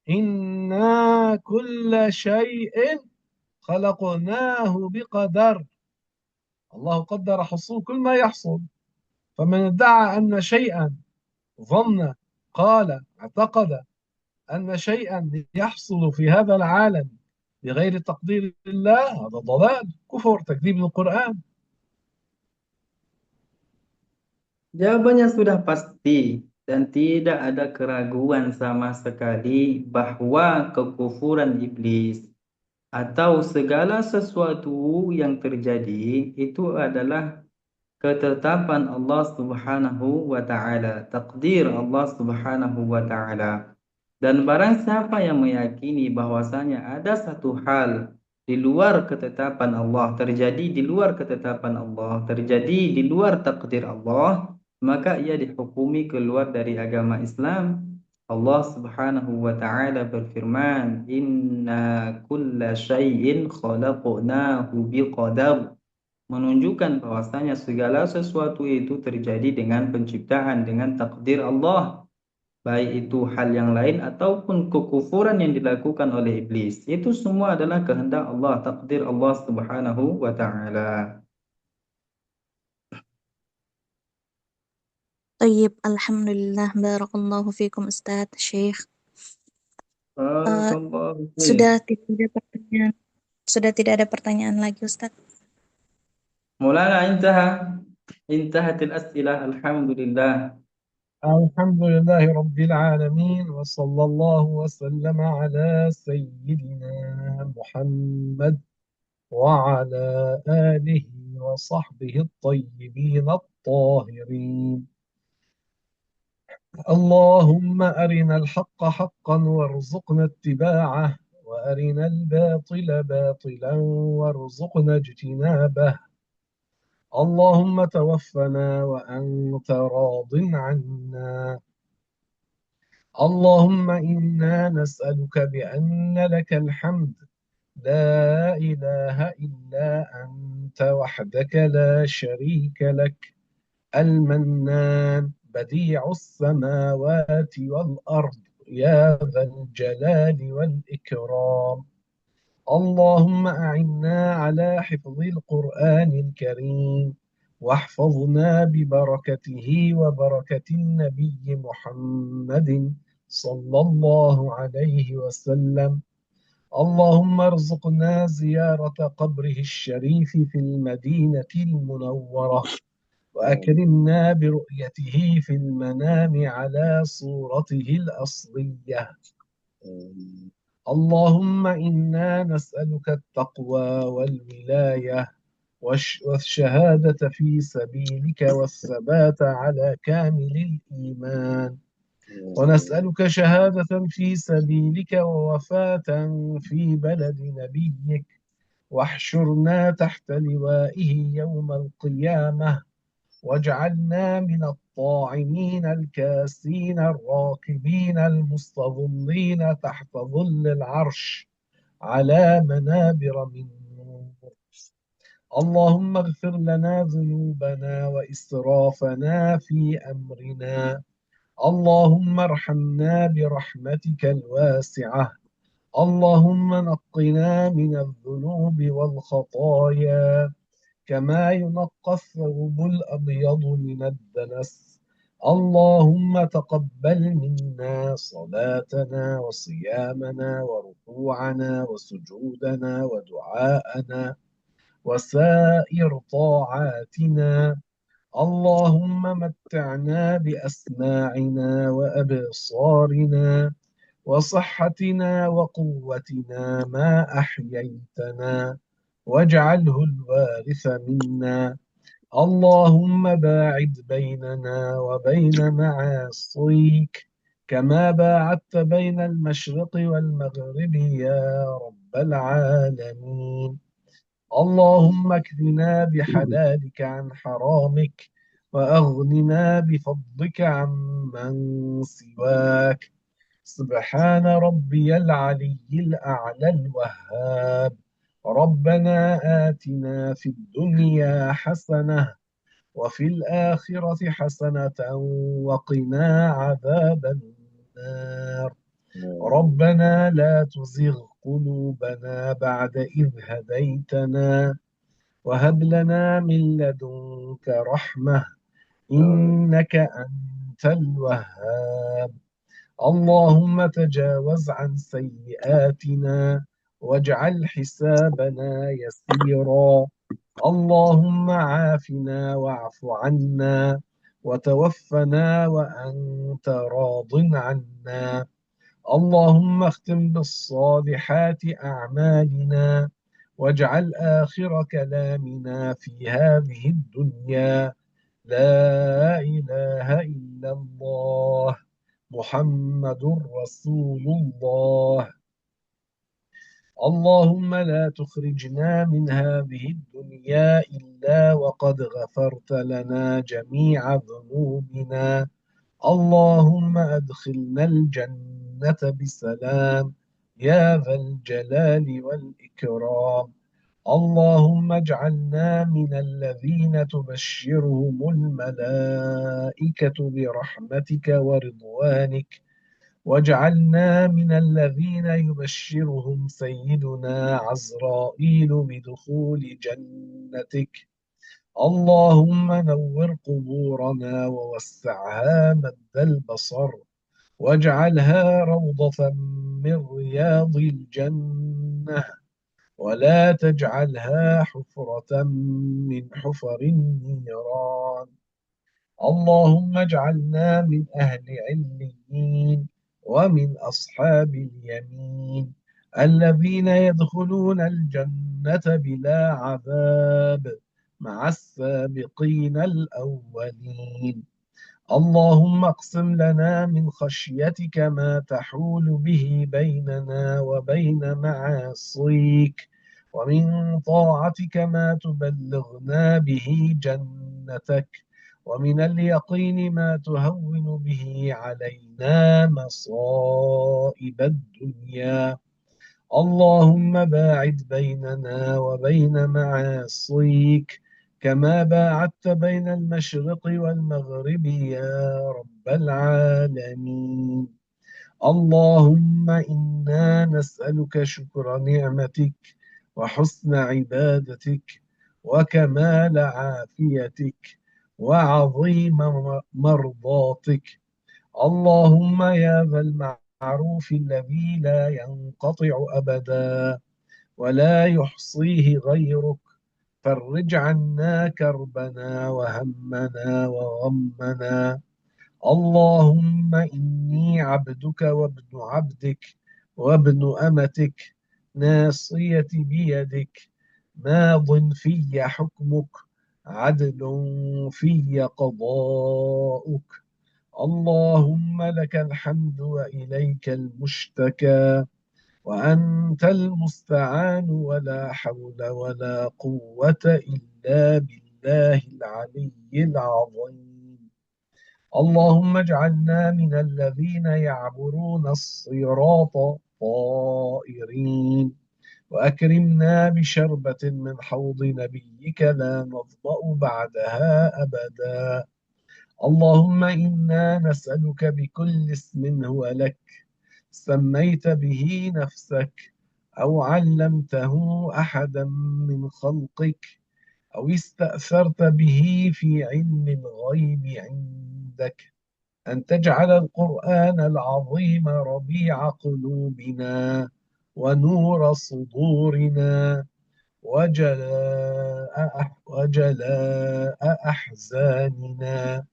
إنا كل شيء خلقناه بقدر. الله قدر حصول كل ما يحصل. فمن ادعى أن شيئا ظن، قال، اعتقد أن شيئا يحصل في هذا العالم بغير تقدير الله، هذا ضلال، كفر، تكذيب للقرآن. Jawabannya sudah pasti dan tidak ada keraguan sama sekali bahwa kekufuran iblis atau segala sesuatu yang terjadi itu adalah ketetapan Allah Subhanahu wa taala, takdir Allah Subhanahu wa taala. Dan barang siapa yang meyakini bahwasanya ada satu hal di luar ketetapan Allah, terjadi di luar ketetapan Allah, terjadi di luar takdir Allah, maka ia dihukumi keluar dari agama Islam. Allah Subhanahu wa taala berfirman, "Inna kulla syai'in khalaqnahu biqadar." Menunjukkan bahwasanya segala sesuatu itu terjadi dengan penciptaan, dengan takdir Allah. Baik itu hal yang lain ataupun kekufuran yang dilakukan oleh iblis. Itu semua adalah kehendak Allah, takdir Allah Subhanahu wa taala. Tayyib, alhamdulillah, barakallahu fikum Ustaz, Syekh. Barakallahu fiik. Sudah tidak ada pertanyaan lagi, Ustaz. Maulana intahatil as'ilah, alhamdulillah. الحمد لله رب العالمين، وصلى الله وسلم على سيدنا محمد وعلى آله وصحبه الطيبين الطاهرين. اللهم أرنا الحق حقا وارزقنا اتباعه، وأرنا الباطل باطلا وارزقنا اجتنابه. اللهم توفنا وأنت راض عنا. اللهم إنا نسألك بأن لك الحمد، لا إله إلا أنت وحدك لا شريك لك، المنان، بديع السماوات والأرض، يا ذا الجلال والإكرام. اللهم أعنا على حفظ القرآن الكريم، واحفظنا ببركته وبركة النبي محمد صلى الله عليه وسلم. اللهم ارزقنا زيارة قبره الشريف في المدينة المنورة، وأكرمنا برؤيته في المنام على صورته الأصلية. اللهم إنا نسألك التقوى والولاية والشهادة في سبيلك والثبات على كامل الإيمان، ونسألك شهادة في سبيلك ووفاة في بلد نبيك، واحشرنا تحت لوائه يوم القيامة، واجعلنا من الطاعمين الكاسين الراكبين المستظلين تحت ظل العرش على منابر من نور. اللهم اغفر لنا ذنوبنا وإسرافنا في أمرنا. اللهم ارحمنا برحمتك الواسعة. اللهم نقنا من الذنوب والخطايا كما ينقى الثوب الأبيض من الدنس. اللهم تقبل منا صلاتنا وصيامنا وركوعنا وسجودنا ودعاءنا وسائر طاعاتنا. اللهم متعنا بأسماعنا وأبصارنا وصحتنا وقوتنا ما أحييتنا، واجعله الوارث منا. اللهم باعد بيننا وبين معاصيك كما باعدت بين المشرق والمغرب يا رب العالمين. اللهم اكفنا بحلالك عن حرامك، وأغننا بفضلك عمن سواك. سبحان ربي العلي الأعلى الوهاب. ربنا آتنا في الدنيا حسنة وفي الآخرة حسنة وقنا عذاب النار. ربنا لا تزغ قلوبنا بعد إذ هديتنا، وهب لنا من لدنك رحمة إنك أنت الوهاب. اللهم تجاوز عن سيئاتنا واجعل حسابنا يسيرا. اللهم عافنا واعف عنا وتوفنا وأنت راض عنا. اللهم اختم بالصالحات أعمالنا، واجعل آخر كلامنا في هذه الدنيا لا إله إلا الله محمد رسول الله. اللهم لا تخرجنا من هذه الدنيا إلا وقد غفرت لنا جميع ذنوبنا. اللهم أدخلنا الجنة بسلام يا ذا الجلال والإكرام. اللهم اجعلنا من الذين تبشرهم الملائكة برحمتك ورضوانك، واجعلنا من الذين يبشرهم سيدنا عزرائيل بدخول جنتك. اللهم نور قبورنا ووسعها مد البصر، واجعلها روضة من رياض الجنة، ولا تجعلها حفرة من حفر النيران. اللهم اجعلنا من أهل عليين ومن أصحاب اليمين الذين يدخلون الجنة بلا عذاب مع السابقين الأولين. اللهم اقسم لنا من خشيتك ما تحول به بيننا وبين معاصيك، ومن طاعتك ما تبلغنا به جنتك، ومن اليقين ما تهون به علينا مصائب الدنيا. اللهم باعد بيننا وبين معاصيك كما باعدت بين المشرق والمغرب يا رب العالمين. اللهم إنا نسألك شكر نعمتك وحسن عبادتك وكمال عافيتك وعظيم مرضاتك. اللهم يا ذا المعروف الذي لا ينقطع أبدا ولا يحصيه غيرك، فرج عنا كربنا وهمنا وغمنا. اللهم إني عبدك وابن عبدك وابن أمتك، ناصيتي بيدك، ماض في حكمك، عدل في قضاؤك. اللهم لك الحمد وإليك المشتكى، وأنت المستعان، ولا حول ولا قوة إلا بالله العلي العظيم. اللهم اجعلنا من الذين يعبرون الصراط طائرين، وأكرمنا بشربة من حوض نبيك لا نظمأ بعدها أبدا. اللهم إنا نسألك بكل اسم هو لك، سميت به نفسك أو علمته أحدا من خلقك أو استأثرت به في علم الغيب عندك، أن تجعل القرآن العظيم ربيع قلوبنا ونور صدورنا وجلاء أحزاننا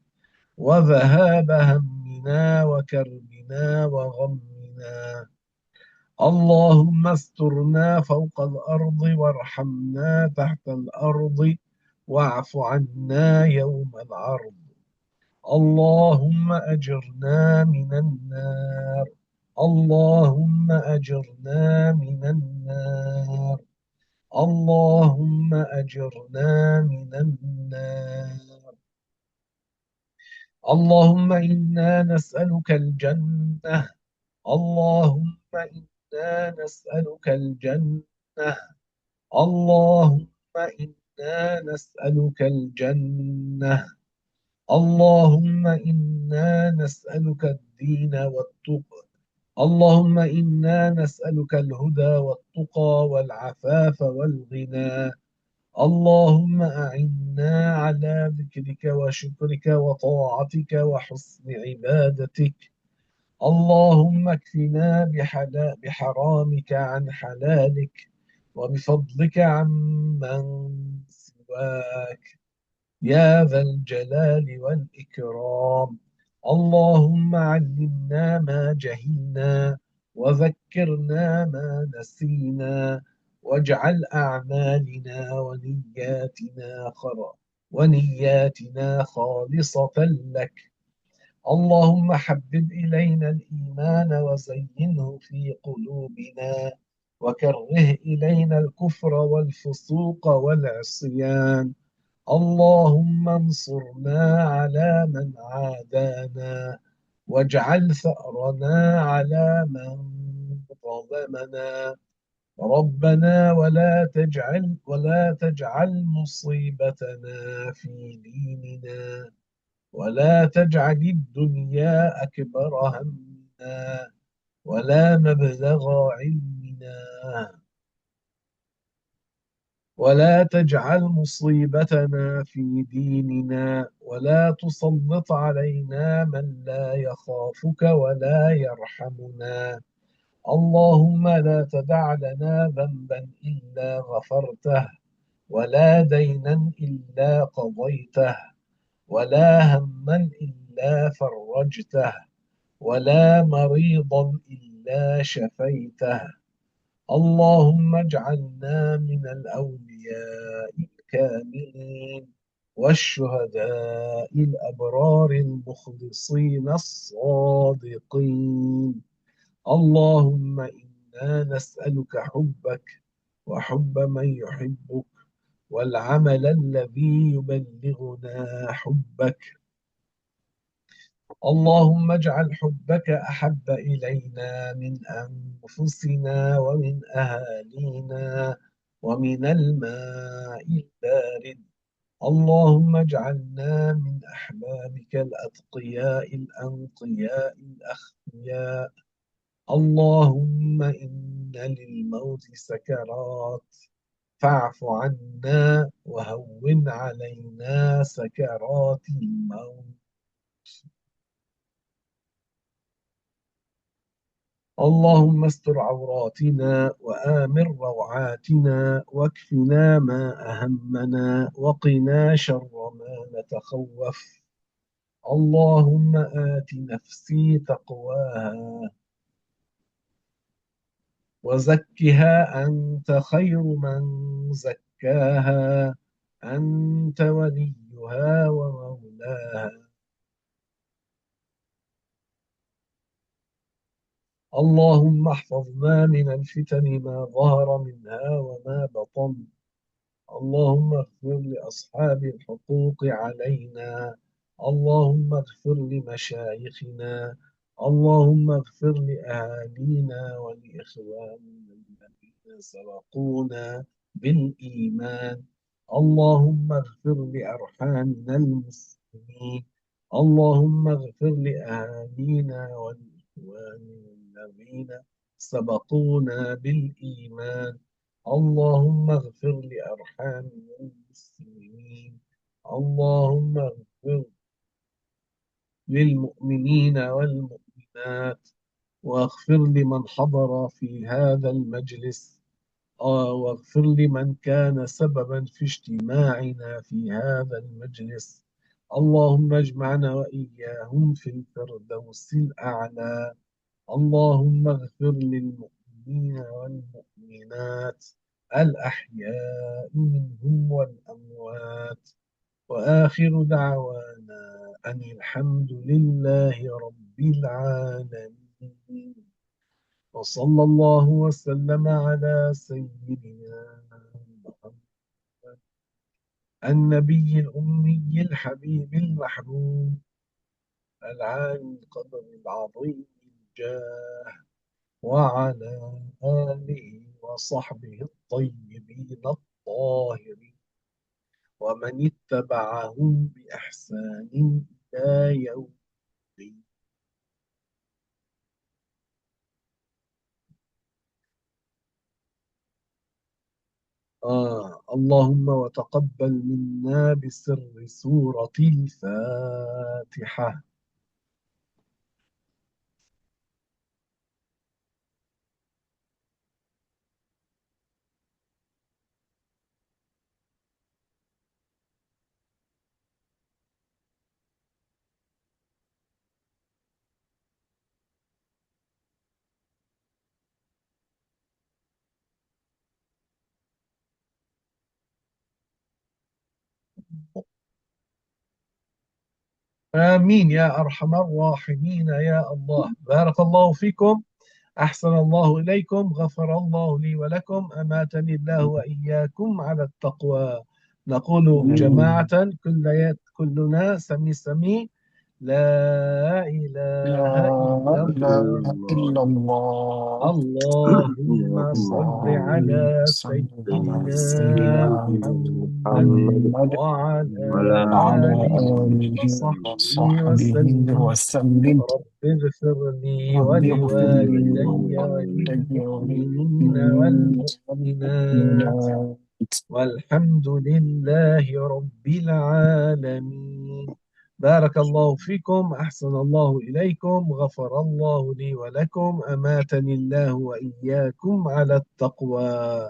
وذهاب همنا وكربنا وغمنا. اللهم استرنا فوق الأرض وارحمنا تحت الأرض واعف عنا يوم العرض. اللهم أجرنا من النار. اللهم أجرنا من النار. اللهم أجرنا من النار. اللهم إنا نسألك الجنة. اللهم إنا نسألك الجنة. اللهم إنا نسألك الجنة. اللهم إنا نسألك الدين والتقى. اللهم إنا نسألك الهدى والتقى والعفاف والغنى. اللهم أعنا على ذكرك وشكرك وطاعتك وحسن عبادتك. اللهم اكفنا بحرامك عن حلالك، وبفضلك عن من سواك، يا ذا الجلال والإكرام. اللهم علمنا ما جهلنا وذكرنا ما نسينا، واجعل أعمالنا ونياتنا خالصة لك. اللهم حبب إلينا الإيمان وزينه في قلوبنا، وكره إلينا الكفر والفسوق والعصيان. اللهم انصرنا على من عادانا، واجعل ثأرنا على من ظلمنا. ربنا ولا تجعل مصيبتنا في ديننا، ولا تجعل الدنيا أكبر همنا ولا مبلغ علمنا، ولا تجعل مصيبتنا في ديننا، ولا تسلط علينا من لا يخافك ولا يرحمنا. اللهم لا تدع لنا ذنبا إلا غفرته، ولا دينا إلا قضيته، ولا هما إلا فرجته، ولا مريضا إلا شفيته. اللهم اجعلنا من الأولياء الكاملين والشهداء الأبرار المخلصين الصادقين. اللهم إنا نسألك حبك وحب من يحبك، والعمل الذي يبلغنا حبك. اللهم اجعل حبك أحب إلينا من أنفسنا ومن أهالينا ومن الماء البارد. اللهم اجعلنا من أحبابك الأتقياء الأنقياء الأخفياء، اللهم إن للموت سكرات فاعف عنا وهون علينا سكرات الموت. اللهم استر عوراتنا وآمن روعاتنا واكفنا ما أهمنا وقنا شر ما نتخوف. اللهم آت نفسي تقواها وزكها أنت خير من زكاها أنت وليها ومولاها. اللهم احفظنا من الفتن ما ظهر منها وما بطن. اللهم اغفر لأصحاب الحقوق علينا. اللهم اغفر لمشايخنا. اللهم اغفر لأهالينا ولإخواننا الذين سبقونا بالإيمان. اللهم اغفر لأرحامنا المسلمين. اللهم اغفر لأهالينا ولإخواننا الذين سبقونا بالإيمان. اللهم اغفر لأرحامنا المسلمين. اللهم اغفر للمؤمنين والمؤمنات واغفر لمن حضر في هذا المجلس واغفر لمن كان سببا في اجتماعنا في هذا المجلس. اللهم اجمعنا وإياهم في الفردوس الأعلى. اللهم اغفر للمؤمنين والمؤمنات الأحياء منهم والأموات. وآخر دعوانا أن الحمد لله رب العالمين. وصلى الله وسلم على سيدنا محمد النبي الأمي الحبيب المحبوب العالي القدر العظيم الجاه وعلى آله وصحبه الطيبين الطاهرين ومن اتبعهم بإحسان إلى يوم الدين. اللهم وتقبل منا بسر سورة الفاتحة. آمين يا أرحم الراحمين يا الله. بارك الله فيكم، أحسن الله إليكم، غفر الله لي ولكم، أماتني الله وإياكم على التقوى. نقول جماعة كلنا سمي سمي لا إله لا إلا إله الله. إلا الله. اللهم صل اللهم على صل على سيدنا سيدنا محمد محمد وعلى وعلى آله آله وصحبه وصحبه وسلم. وسلم. رب اغفر لي رب اغفر لي ولوالدي ولوالدي وللمؤمنين وللمؤمنين والمؤمنات والمؤمنات. والحمد لله رب العالمين. بارك الله فيكم، أحسن الله إليكم، غفر الله لي ولكم، أماتني الله وإياكم على التقوى.